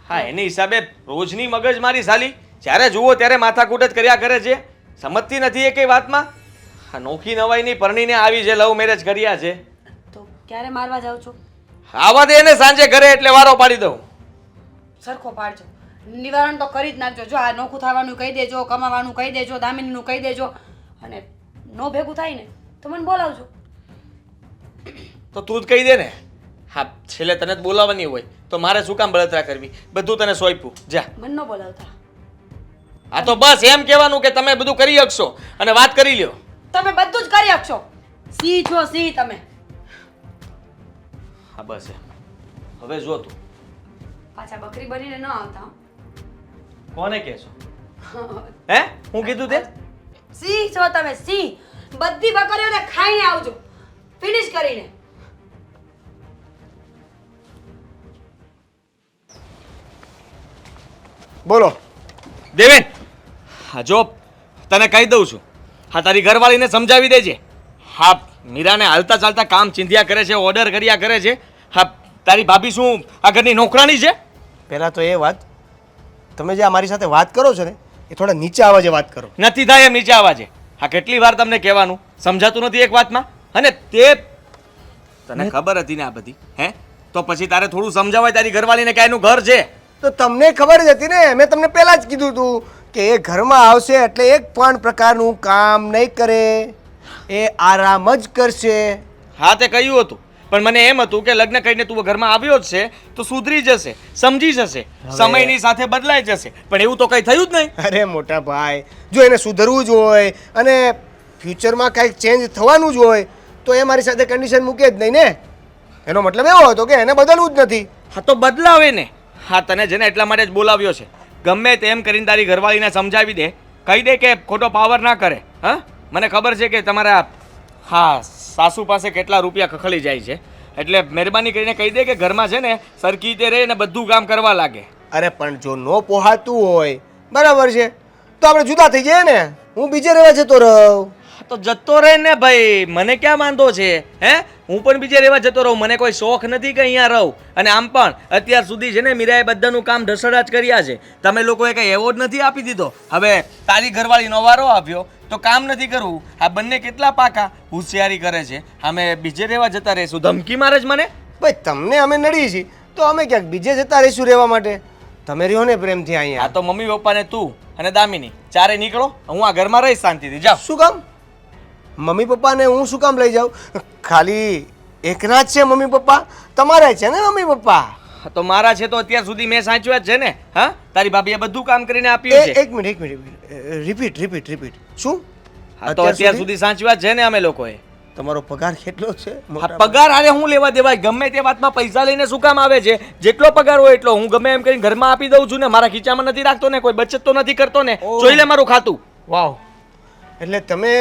હા, એની હિસાબે રોજની મગજ મારી સાલી જ્યારે જુઓ ત્યારે માથાકૂટ જ કર્યા કરે છે. સમજતી નથી એ કઈ વાતમાં. હા, નોખી નવાઈની પરણીને આવી છે, લવ મેરેજ કર્યા છે. તો ક્યારે મારવા જાવ છો? આવા દે એને સાંજે ઘરે એટલે વારો પાડી દઉં. સરખો પાડજો, નિવારણ તો કરી જ નાખજો. જો આ નોખું થવાનું કહી દેજો, કમાવાનું કહી દેજો, દામિનીનું કહી દેજો, અને નો ભેગું થાય ને તો મને બોલાવજો. તો તું જ કહી દે ને. હા, છેલ્લે તને જ બોલાવવાની હોય તો મારે શું કામ બળતરા કરવી? બધું તને સોંપ્યું, જા. મને ન બોલાવતા. આ તો બસ એમ કહેવાનું કે તમે બધું કરી શકશો અને વાત કરી લ્યો. તમે બધું જ કરી શકશો. સિંહ છો સિંહ તમે. હા બસ એમ. હવે જો તું પાછા બકરી બનીને ન આવતા હો. કોને કહેશો? હે, હું કીધું તે? સિંહ છો તમે સિંહ. બધી બકરીઓને ખાઈને આવજો, ફિનિશ કરીને. બોલો. દેવેન, હા જો તને કહી દઉં છું, હા તારી ઘરવાળીને સમજાવી દેજે. હા, મીરાને હાલતા ચાલતા કામ ચીંધ્યા કરે છે, ઓર્ડર કર્યા કરે છે. હા, તારી ભાભી શું આ ઘરની નોકરાણી છે? પહેલાં તો એ વાત, તમે જે આ મારી સાથે વાત કરો છો ને એ થોડા નીચા અવાજે વાત કરો. નથી થાય એમ નીચે આવાજે. હા, કેટલી વાર તમને કહેવાનું, સમજાતું નથી એક વાતમાં? અને તે તને ખબર હતી ને આ બધી, હે? તો પછી તારે થોડું સમજાવાય તારી ઘરવાળીને કે એનું ઘર છે. તો તમને ખબર જ હતી ને, મેં તમને પહેલાં જ કીધું હતું કે એ ઘરમાં આવશે એટલે એક પણ પ્રકારનું કામ નહીં કરે, એ આરામ જ કરશે. હા, તે કહ્યું હતું, પણ મને એમ હતું કે લગ્ન કરીને તું ઘરમાં આવ્યો જ છે તો સુધરી જશે, સમજી જશે, સમયની સાથે બદલાઈ જશે. પણ એવું તો કંઈ થયું જ નહીં. અરે મોટા ભાઈ, જો એને સુધરવું જ હોય અને ફ્યુચરમાં કાંઈક ચેન્જ થવાનું જ હોય તો એ મારી સાથે કન્ડિશન મૂકે જ નહીં ને. એનો મતલબ એવો હતો કે એને બદલવું જ નથી. હા તો બદલાવે ને. હા, તને જેને એટલા માટે જ બોલાવ્યો છે. ગમે તેમ કરીને તારી ઘરવાળીને સમજાવી દે, કહી દે કે ખોટો પાવર ના કરે. હા, મને ખબર છે કે તમારા હા સાસુ પાસે કેટલા રૂપિયા ખખડી જાય છે, એટલે મહેરબાની કરીને કહી દે કે ઘરમાં છે ને સરખી રીતે રહે ને બધું કામ કરવા લાગે. અરે પણ જો ન પોહાતું હોય, બરાબર છે, તો આપણે જુદા થઈ જઈએ ને, હું બીજે રહેવા જતો રહું. તો જતો રહે ને ભાઈ, મને ક્યાં વાંધો છે? હે, હું પણ બીજે રહેવા જતો રહું, મને કોઈ શોખ નથી કે અહીંયા રહું. અને આમ પણ અત્યાર સુધી છે ને મીરાએ બધાનું કામ ઢસડા જ કર્યા છે. તમે લોકોએ કંઈ એવોર્ડ નથી આપી દીધો. હવે તારી ઘરવાળીનો વારો આવ્યો તો કામ નથી કરવું. આ બંને કેટલા પાકા હોશિયારી કરે છે. અમે બીજે રહેવા જતા રહીશું, ધમકી મારે જ મને. ભાઈ તમને અમે નડી છીએ તો અમે ક્યાંક બીજે જતા રહીશું રહેવા માટે. તમે રહ્યો ને પ્રેમથી આ અહીંયા. તો મમ્મી પપ્પાને તું અને દામિની ચારે નીકળો, હું આ ઘરમાં રહીશ શાંતિથી. જાઓ. શું કામ? મમ્મી પપ્પાને હું શું કામ લઈ જાઉં? ખાલી એકના જ છે મમ્મી પપ્પા? તમારે છે ને મમ્મી પપ્પા? હા, તો મારા છે તો અત્યાર સુધી મેં સાચવ્યા જ છે ને. હા, તારી ભાભીએ બધું કામ કરીને આપ્યું છે. એક મિનિટ રિપીટ. શું? હા, તો અત્યાર સુધી સાચવ્યા જ છે ને અમે લોકોએ. તમારો પગાર કેટલો છે? હા, પગાર હારે હું લેવા દેવાય? ગમે તે વાતમાં પૈસા લઈને શું કામ આવે છે? જેટલો પગાર હોય એટલો હું ગમે એમ કરીને ઘરમાં આપી દઉં છું ને. મારા ખીચામાં નથી રાખતો ને, કોઈ બચત તો નથી કરતો ને. જોઈ લે મારું ખાતું. વાવ, એટલે તમે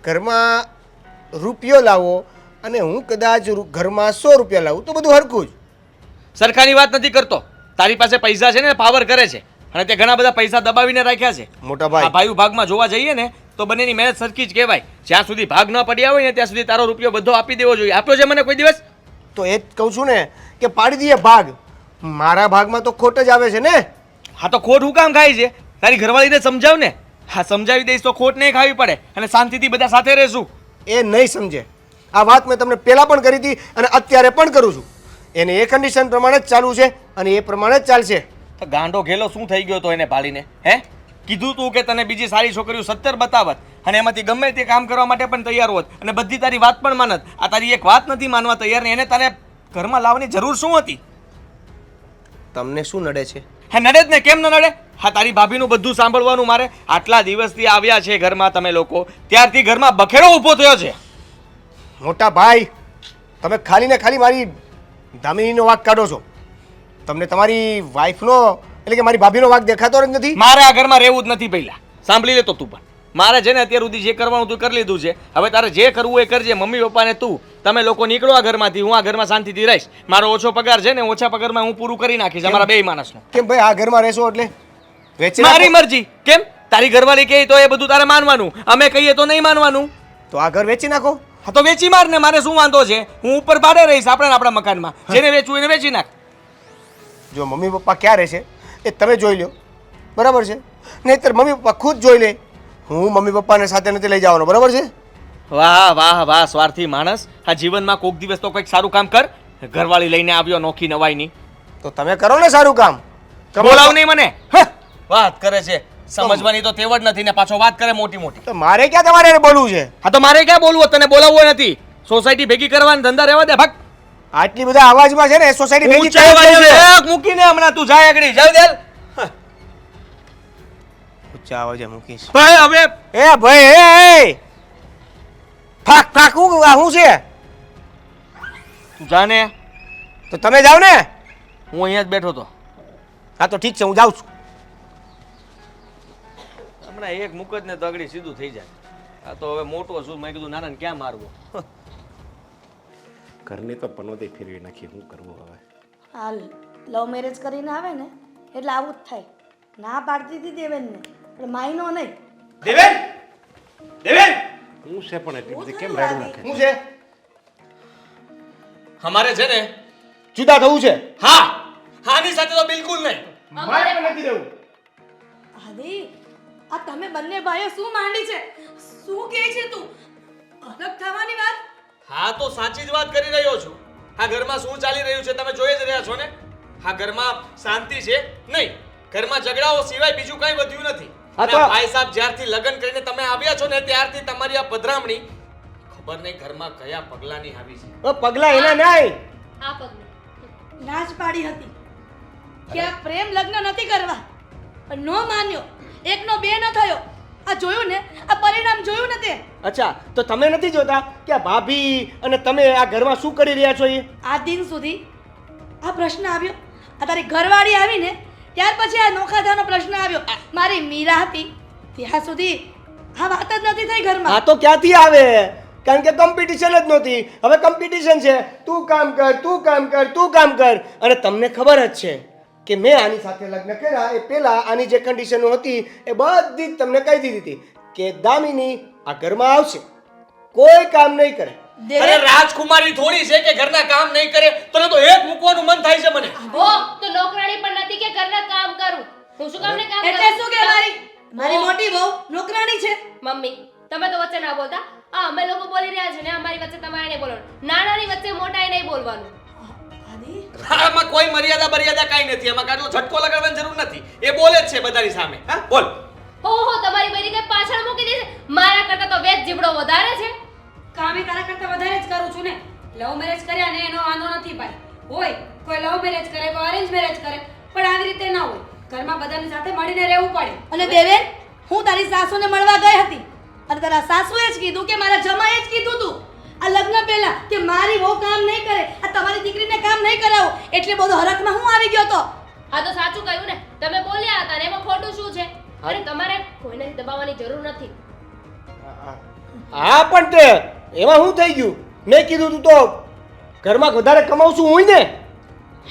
ઘરમાં રૂપિયો લાવો અને હું કદાચ ઘરમાં 100 રૂપિયા લાવું તો બધું હરખું જ. સરખાની વાત નથી કરતો. તારી પાસે પૈસા છે ને, પાવર કરે છે, અને તે ઘણા બધા પૈસા દબાવીને રાખ્યા છે. મોટા આ ભાઈ, ભાઈઓ ભાગમાં જોવા જઈએ ને તો બંનેની મહેનત સરખી જ કહેવાય. જ્યાં સુધી ભાગ ન પડ્યા હોય ને ત્યાં સુધી તારો રૂપિયો બધો આપી દેવો જોઈએ. આપ્યો છે મને કોઈ દિવસ? તો એ જ કહું છું ને કે પાડી દઈએ ભાગ. મારા ભાગમાં તો ખોટ જ આવે છે ને. હા, તો ખોટ હું કામ ખાય છે? તારી ઘરવાળીને સમજાવ ને. હા, સમજાવી દઈશ તો ખોટ નહીં ખાવી પડે અને શાંતિથી બધા સાથે રહેશું. એ નહીં સમજે. આ વાત મેં તમને પહેલાં પણ કરી હતી અને અત્યારે પણ કરું છું. એને એ કન્ડિશન પ્રમાણે જ ચાલુ છે અને એ પ્રમાણે જ ચાલશે. તો ગાંડો ઘેલો શું થઈ ગયો તો એને ભાળીને? હે, કીધું તું કે તને બીજી સારી છોકરીઓ 70 બતાવત અને એમાંથી ગમે તે કામ કરવા માટે પણ તૈયાર હોત અને બધી તારી વાત પણ માનત. આ તારી એક વાત નથી માનવા તૈયાર ને એને તારે ઘરમાં લાવવાની જરૂર શું હતી? તમને શું નડે છે? હા, નડે જ ને, કેમ ન નડે? હા, તારી ભાભીનું બધું સાંભળવાનું મારે. આટલા દિવસથી આવ્યા છે ઘરમાં તમે લોકો, ત્યારથી ઘરમાં બખેડો ઊભો થયો છે. મોટા ભાઈ, તમે ખાલી ને ખાલી મારી દામિનીનો વાંક કાઢો છો. તમને તમારી વાઈફનો એટલે કે મારી ભાભીનો વાંક દેખાતો જ નથી? મારે આ ઘરમાં રહેવું જ નથી પહેલા. સાંભળી લેતો તું પણ. મારે છે ને અત્યાર સુધી જે કરવાનું તું કરી લીધું છે. હવે તારે જે કરવું એ કરજે. મમ્મી પપ્પાને તું તમે લોકો નીકળો આ ઘરમાંથી. હું આ ઘરમાં શાંતિથી રહીશ. મારો ઓછો પગાર છે ને ઓછા પગારમાં હું પૂરું કરી નાખીશ અમારા બે માણસનો. કેમ ભાઈ આ ઘરમાં રહેશો એટલે વેચી મારી નાખો? મરજી. કેમ તારી ઘરવાળી કહે તો એ બધું તારે માનવાનું, અમે કહીએ તો નહીં માનવાનું. તો આ ઘર વેચી નાખો. હા તો વેચી માર ને, મારે શું વાંધો છે? હું ઉપર ભાડે રહીશ આપણે આપણા મકાનમાં. જેને વેચવું એને વેચી નાખ. જો મમ્મી પપ્પા ક્યાં રહેશે એ તમે જોઈ લો, બરાબર છે? નહીંતર મમ્મી પપ્પા ખુદ જોઈ લે. હું મમ્મી પપ્પાને સાથે નથી લઈ જવાનો, બરાબર છે? વાહ વાહ વાહ સ્વાર્થી માણસ. આ જીવનમાં કોઈક દિવસ તો કંઈક સારું કામ કર. ઘરવાળી લઈને આવ્યો નોખી નવાઈની. તો તમે કરો ને સારું કામ. બોલાવ નહીં મને. વાત કરે છે સમજવાની તો તેવડ નથી ને પાછો વાત કરે મોટી મોટી. તો મારે ક્યાં તમારે એને બોલવું છે? હા તો મારે ક્યાં બોલવું? તને બોલાવવું નથી. સોસાયટી ભેગી કરવાના ધંધા રહેવા દે. ભાગ. આટલી બધા અવાજમાં છે ને સોસાયટી ભેગી ઊંચા થઈ અવાજે ગઈ છે. વેક મૂકીને હમણાં તું જાય આગળ જાવ દે. ઊંચા અવાજે મૂકીશ. ભાઈ હવે એ ભાઈ એ ફાક ફાક હું આ શું છે? તું જાને. તો તમે જાઓ ને. હું અહીંયા જ બેઠો તો. હા તો ઠીક છે, હું જાઉં છું. હમણાં એક મુક જ ને તો આગળ સીધું થઈ જાય. આ તો હવે મોટો છું, મેં કીધું નાના ક્યાં મારવો. ઘરની તો પનોતી ફેરવી નાખી, શું કરવું હવે? હાલ લવ મેરેજ કરીને આવે ને એટલે આવું જ થાય. ના પાડતી હતી દેવેનને એટલે માયનો નહીં. દેવેન દેવેન હું છે પણ એટલી બધી કેમ રાડું નાખે? શું છે? અમારે છે ને જુદા થવું છે? હા હાની સાથે તો બિલકુલ નહીં. મારે પણ નથી રહેવું. આદિ આ તમે બંને ભાઈઓ શું માંડી છે? શું કહે છે તું? અલગ થવાની વાત? હા તો સાચી જ વાત કરી રહ્યો છું. આ ઘરમાં શું ચાલી રહ્યું છે તમે જોઈ જ રહ્યા છો ને. આ ઘરમાં શાંતિ છે નહીં. ઘરમાં ઝઘડાઓ સિવાય બીજું કંઈ વધ્યું નથી. હા અને તો- આ ભાઈ સાહેબ જ્યારથી લગ્ન કરીને તમે આવ્યા છો ને ત્યારથી તમારી આ પધરામણી ખબર નહીં ઘરમાં કયા પગલાની આવી છે. ઓ પગલા એના નહીં. આ પગલું ના જ પાડી હતી કે આ પ્રેમ લગ્ન નથી કરવા, પણ નો માન્યો. એકનો બે ન થયો. આ જોયું ને, આ પરિણામ જોયું ને તે? અચ્છા તો તમે નથી જોતા કે આ ભાભી અને તમે આ ઘરમાં શું કરી રહ્યા છો? એ આ દિન સુધી આ પ્રશ્ન આવ્યો. આ તારી ઘરવાળી આવીને ત્યાર પછી આ નોખાધાનો પ્રશ્ન આવ્યો. મારી મીરા હતી ત્યાં સુધી આ વાત જ નથી થઈ ઘરમાં. આ તો ક્યાંથી આવે? કારણ કે કોમ્પિટિશન જ નહોતી. હવે કોમ્પિટિશન છે. તું કામ કર, તું કામ કર, તું કામ કર. અને તમને ખબર જ છે કે મેં આની સાથે લગ્ન કર્યા એ પહેલા આની જે કન્ડિશનો હતી એ બધી જ તમને કહી દીધી હતી કે દામિની આ ઘરમાં આવશે, કોઈ કામ નહીં કરે. અરે રાજકુમારી થોડી છે કે ઘરના કામ નહીં કરે. તને તો એક મૂકવાનું મન થાય છે મને. હો તો નોકરાણી પણ નથી કે ઘરના કામ કરું. હું શું કામને કામ એટલે કરું? શું કે મારી મોટી બહુ નોકરાણી છે? મમ્મી તમે તો વચ્ચે ના બોલતા. આ અમે લોકો બોલી રહ્યા છે ને અમારી વચ્ચે તમારે નહીં બોલવાનું. નાનાની વચ્ચે મોટાએ નહીં બોલવાનું. આદિ આમાં કોઈ મર્યાદા બર્યાદા કાંઈ નથી. આમાં કાટલો ઝટકો લગાડવાની જરૂર નથી. એ બોલે જ છે બધાની સામે. હા બોલ. ઓહો તમારી બૈરી કઈ પાછળ મૂકી દેશે. મારા કરતા તો વેચ જીબડો વધારે છે. કામે તારા કરતા વધારે જ કરું છું ને. લવ મેરેજ કર્યા ને એનો વાંધો નથી ભાઈ. હોય કોઈ લવ મેરેજ કરે, કોઈ અરેન્જ મેરેજ કરે, પણ આવી રીતે ના હોય. ઘરમાં બધાની સાથે મળીને રહેવું પડે. અને દેવેન, હું તારી સાસુને મળવા ગઈ હતી અને તારા સાસુએ જ કીધું કે મારા જમાઈએ જ કીધું તું આ લગ્ન પહેલા કે મારી બહુ કામ નહીં કરે, આ તમારી દીકરીને કામ નહીં કરાવો. એટલે બધો હરખમાં હું આવી ગયો તો. આ તો સાચું કહ્યું ને. તમે બોલ્યા હતા ને એમાં ખોટું શું છે? અને તમારે કોઈને દબાવવાની જરૂર નથી. હા પણ તે એમાં શું થઈ ગયું? મેં કીધું તું તો ઘરમાં વધારે કમાવશું હું ને.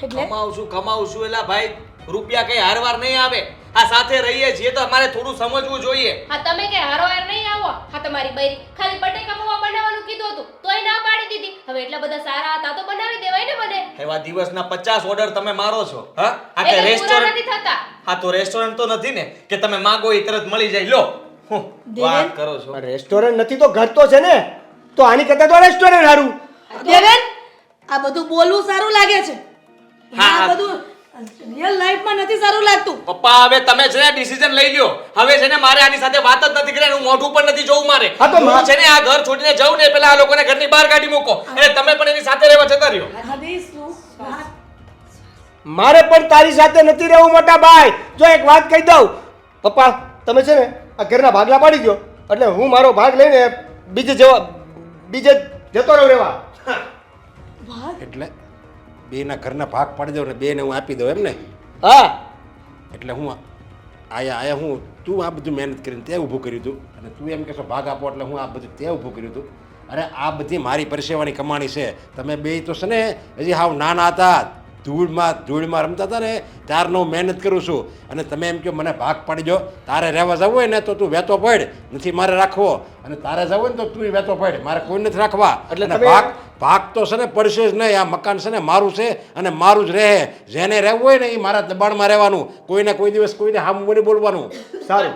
એટલે કમાવશું એલા ભાઈ રૂપિયા કઈ હારવાર નહીં આવે. આ સાથે રહીએ છીએ તો અમારે થોડું સમજવું જોઈએ. હા તમે કે હારોહાર નહીં આવો. હા તમારી બૈરી ખાલી બટેકા પૌવા બનાવવાનું કીધું હતું તોય ના પાડી દીધી. હવે એટલા બધા સારા હતા તો બનાવી દેવાય ને મને. એવા દિવસના 50 ઓર્ડર તમે મારો છો. હા આ કે એટલે પૂરા રેસ્ટોરન્ટ નથી થતા. હા તો રેસ્ટોરન્ટ તો નથી ને કે તમે માંગો એ તરત મળી જાય. લો હું વાત કરો છો. રેસ્ટોરન્ટ નથી તો ઘર તો છે ને. તો આની કરતા તો રેસ્ટોરન્ટ સારું. દેવેન, આ બધું બોલવું સારું લાગે છે. હા, આ હા. બધું રિયલ લાઈફમાં નથી સારું લાગતું. પપ્પા હવે તમે છે ને ડિસિઝન લઈ લ્યો. હવે છે ને મારે આની સાથે વાત જ નથી કરવાની. હું મોઢું પણ નથી જોવું મારે. હા તો હું છે ને આ ઘર છોડીને જાઉં ને પેલા આ લોકોને ઘરની બહાર કાઢી મૂકો. અને તમે પણ એની સાથે રહેવા જતા રહ્યો. આદિ શું વાત? મારે પણ તારી સાથે નથી રહેવું મોટા ભાઈ. જો એક વાત કહી દઉં પપ્પા, તમે છે ને આ ઘરના ભાગલા પાડી દો એટલે હું મારો ભાગ લઈને બીજે જતો રહું રહેવા. એટલે બેના ઘરના ભાગ પાડી દઉં ને બેને હું આપી દઉં એમ ને? હા એટલે હું આયા હું તું આ બધું મહેનત કરીને તે ઊભું કર્યું હતું અને તું એમ કહેશો ભાગ આપો એટલે હું આ બધું તે ઊભું કર્યું હતું. અરે આ બધી મારી પરસેવાની કમાણી છે. તમે બે તો છે ને હજી હાવ નાના હતા, ધૂળમાં રમતા હતા ને ત્યારનો હું મહેનત કરું છું. અને તમે એમ કહો મને ભાગ પાડી દો, તારે રહેવા જવું હોય ને તો તું વેતો પડ, નથી મારે રાખવો. અને તારે જવું હોય ને તો તું વેતો પડ, મારે કોઈ નથી રાખવા. એટલે અને તમે- ભાગ તો છે ને પડશે જ નહીં. આ મકાન છે ને મારું છે અને મારું જ રહે. જેને રહેવું હોય ને એ મારા દબાણમાં રહેવાનું, કોઈને કોઈ દિવસ કોઈને હામ બોલી બોલવાનું. સારું.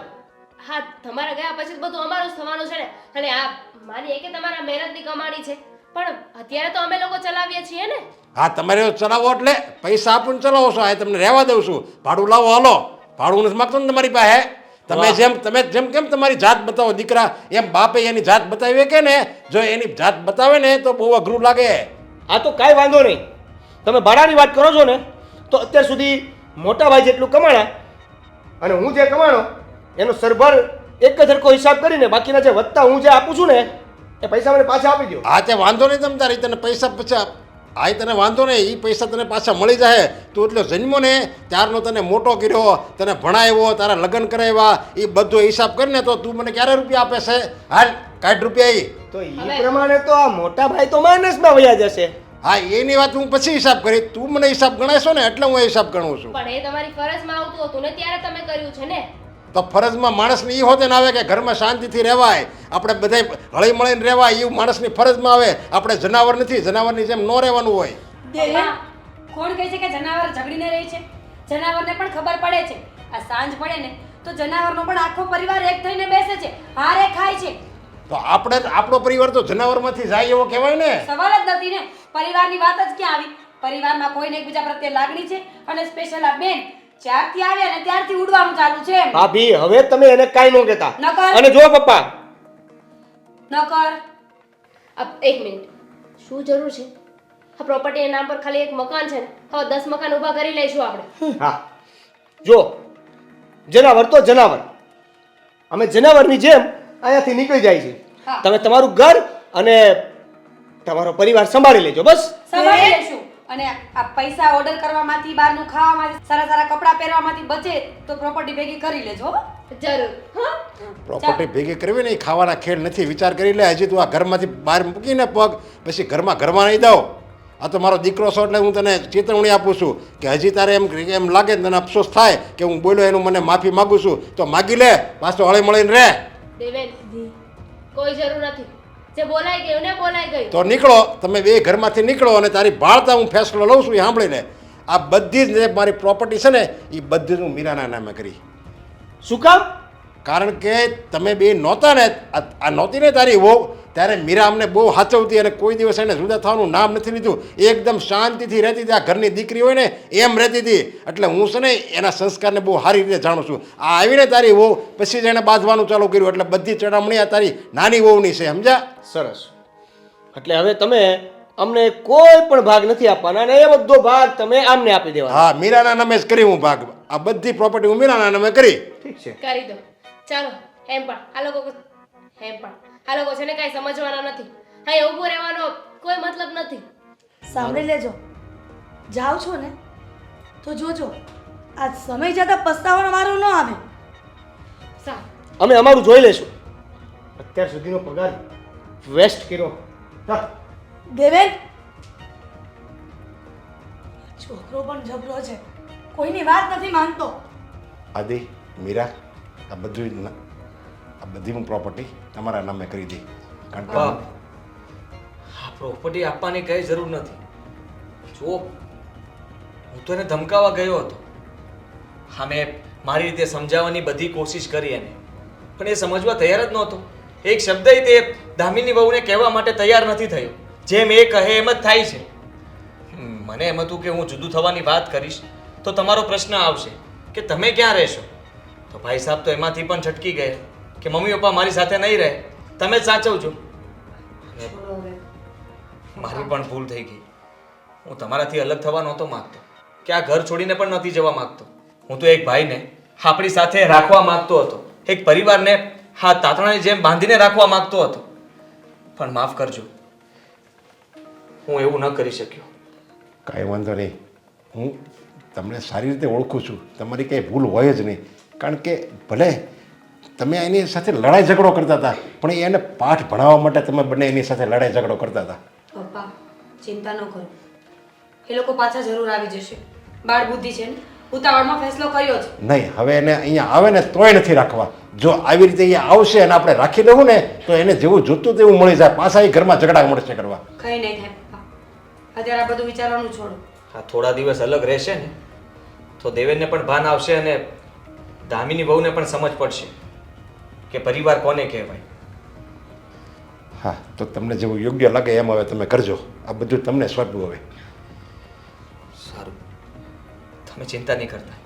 હા તમારા ગયા પછી બધું અમારું જ થવાનું છે ને. અને આ માનીએ કે તમારા મહેનતની કમાણી છે, પણ અત્યારે તો અમે લોકો ચલાવીએ છીએ ને. હા, તમારે ચલાવો એટલે પૈસા આપીને ચલાવો છો. આ તમને રહેવા દઉં છું, ભાડું લાવો હાલો. ભાડું નથી માગતો ને તમારી પાસે. તમે જેમ કેમ તમારી જાત બતાવો દીકરા, એમ બાપે એની જાત બતાવી કે ને. જો એની જાત બતાવે ને તો બહુ અઘરું લાગે. આ તો કાંઈ વાંધો નહીં. તમે ભાડાની વાત કરો છો ને, તો અત્યાર સુધી મોટા ભાઈ જેટલું કમાણા અને હું જે કમાણો એનો સરભર એક જ સરખો હિસાબ કરીને બાકીના જે વધતા હું જે આપું છું ને એ પૈસા મને પાછા આપી દો. હા, તે વાંધો નહીં. તમ તારી તને પૈસા પછી હા, તને વાંધો નહીં. એ પૈસા તને પાછા મળી જાય. તું એટલો જન્મો ને ત્યારનો તને મોટો કર્યો, તને ભણાવ્યો, તારા લગ્ન કરાવ્યા, એ બધો હિસાબ કરીને તો તું મને ક્યારે રૂપિયા આપે છે? હાલ કાઢ રૂપિયા. તો એ પ્રમાણે તો આ મોટા ભાઈ તો માઇનસમાં વયા જશે. હા, એની વાત હું પછી હિસાબ કરી. તું મને હિસાબ ગણાશો ને એટલે હું એ હિસાબ ગણું છું. પણ એ તમારી ફરજમાં આવતું હતું ને ત્યારે તમે કર્યું છે ને. તો ફરજમાં માણસને એ હોતે ના આવે કે ઘરમાં શાંતિથી રહેવાય, આપણે બધા હળી મળીને રહેવાય, એવું માણસની ફરજમાં આવે. આપણે જનાવર નથી, જનાવરની જેમ ન રહેવાનું હોય. પપ્પા, કોણ કહે છે કે જનાવર ઝઘડીને રહે છે? જનાવરને પણ ખબર પડે છે આ સાંજ પડે ને તો જનાવરનો પણ આખો પરિવાર એક થઈને બેસે છે, હારે ખાય છે. તો આપણો પરિવાર તો જનાવરમાંથી જાય એવો કહેવાય ને. સવાલ જ નથી ને. પરિવારની વાત જ ક્યાં આવી? પરિવારમાં કોઈને એકબીજા પ્રત્યે લાગણી છે. અને સ્પેશિયલ આ બેન જ્યારથી આવ્યા ને ત્યારથી ઉડવાનું ચાલુ છે એમ. ભાભી હવે તમે એને કાંઈ ન કહેતા. ન કર. અને જો પપ્પા ન કર. એક મિનિટ, શું જરૂર છે? આ પ્રોપર્ટીના નામ પર ખાલી એક મકાન છે ને, હવે 10 મકાન ઊભા કરી લઈશું આપણે. હા જો જનાવર તો જનાવર, અમે જનાવરની જેમ અહીંયાથી નીકળી જાય છે. હા. તમે તમારું ઘર અને તમારો પરિવાર સંભાળી લેજો બસ. સંભાળી લેશું. અને આ પૈસા ઓર્ડર કરવામાંથી, બહારનું ખાવામાંથી, સારા સારા કપડાં પહેરવામાંથી બચે તો પ્રોપર્ટી ભેગી કરી લેજો હો. જરૂર. હા પ્રોપર્ટી ભેગી કરવી ને એ ખાવાના ખેલ નથી. વિચાર કરી લે. હજી તું આ ઘરમાંથી બહાર મૂકીને પગ પછી ઘરમાં નહીં દઉં. આ તો મારો દીકરો છો એટલે હું તને ચેતવણી આપું છું કે હજી તારે એમ લાગે ને તને અફસોસ થાય કે હું બોલ્યો એનું મને માફી માગું છું તો માગી લે, પાછો હળી મળીને રહે. દેવેન, કોઈ જરૂર નથી. જે બોલાઈ ગયું ને બોલાઈ ગયું. તો નીકળો, તમે બે ઘરમાંથી નીકળો અને તારી ભાળતા હું ફેસલો લઉં છું એ સાંભળી લે. આ બધી જ જે મારી પ્રોપર્ટી છે ને એ બધી જ હું મીરાના નામે કરી. શું કામ? કારણ કે તમે બે નહોતા ને, આ નહોતી ને તારી વહુ, ત્યારે મીરા અમને બહુ સાચવતી અને કોઈ દિવસ એને જુદા થવાનું નામ નથી લીધું. એકદમ શાંતિથી રહેતી હતી. આ ઘરની દીકરી હોય ને એમ રહેતી હતી. એટલે હું છે ને એના સંસ્કારને બહુ સારી રીતે જાણું છું. આ આવીને તારી વહુ પછી જ એને બાંધવાનું ચાલુ કર્યું. એટલે બધી ચડામણી આ તારી નાની વહુની છે, સમજ્યા? સરસ. એટલે હવે તમે અમને કોઈ પણ ભાગ નથી આપવાના અને એ બધો ભાગ તમે આમને આપી દેવાના. હા, મીરાના નામે જ કરી હું ભાગ. આ બધી પ્રોપર્ટી હું મીરાના નામે કરી. ઠીક છે. કરી દો. ચાલો. આ લોકો છે ને કાંઈ સમજવાના નથી. અહીંયા ઊભું રહેવાનો કોઈ મતલબ નથી. સાંભળી લેજો, જાઓ છો ને તો જોજો આ સમય જતાં પસ્તાવાનો વારો ન આવે. સારું. અમે અમારું જોઈ લેશું. અત્યાર સુધીનો પગાર વેસ્ટ કર્યો. હા. દેવેન, છોકરો પણ જબરો છે, કોઈની વાત નથી માનતો. આદિ, મીરા, આ બધી હું પ્રોપર્ટી તમારા નામે કરી દી. કારણ કે બાપ, આ પ્રોપર્ટી આપવાની કઈ જરૂર નથી. જો હું તો એને ધમકાવવા ગયો હતો. હા, મેં મારી રીતે સમજાવવાની બધી કોશિશ કરી એને, પણ એ સમજવા તૈયાર જ નહોતો. એક શબ્દ તે દામિની વહુને કહેવા માટે તૈયાર નથી થયો. જેમ એ કહે એમ જ થાય છે. મને એમ હતું કે હું જુદું થવાની વાત કરીશ તો તમારો પ્રશ્ન આવશે કે તમે ક્યાં રહેશો. તો ભાઈ સાહેબ તો એમાંથી પણ છટકી ગયા કે મમ્મી પપ્પા મારી સાથે નહીં રહે, તમે જ સાચવજો. મારી પણ ભૂલ થઈ ગઈ. હું તમારાથી અલગ થવા નહોતો માંગતો કે આ ઘર છોડીને પણ નથી જવા માંગતો. હું તો એક ભાઈને આપણી સાથે રાખવા માંગતો હતો, એક પરિવારને હા તાતણાની જેમ બાંધીને રાખવા માંગતો હતો. પણ માફ કરજો, હું એવું ન કરી શક્યો. કાંઈ વાંધો નહીં. હું તમને સારી રીતે ઓળખું છું, તમારી કંઈ ભૂલ હોય જ નહીં. કારણ કે ભલે તમે એની સાથે લડાઈ ઝઘડો કરતા હતા, પણ એને પાઠ ભણાવવા માટે તમે બંને એની સાથે લડાઈ ઝઘડો કરતા હતા. પપ્પા ચિંતા ન કરો, એ લોકો પાછા જરૂર આવી જશે. બાળ બુદ્ધિ છે ને, ઉતાવળમાં ફેસલો કર્યો છે. નહીં, હવે એને અહીંયા આવે ને તોય નથી રાખવા. જો આવી રીતે અહીંયા આવશે અને આપણે રાખી દેવું ને તો એને જેવું જોતું તેવું મળી જાય, પાછા એ ઘરમાં ઝઘડા મળશે કરવા. કંઈ નહીં થાય પપ્પા, અત્યારે આ બધું વિચારવાનું છોડો. હા, થોડા દિવસ અલગ રહેશે ને તો દેવેનને પણ ભાન આવશે અને દામિની વહુને પણ સમજ પડશે કે પરિવાર કોને કહેવાય. હા, તો તમને જેવું યોગ્ય લાગે એમ હવે તમે કરજો. આ બધું તમને સોંપ્યું હવે. સારું, તમે ચિંતા નહીં કરતા.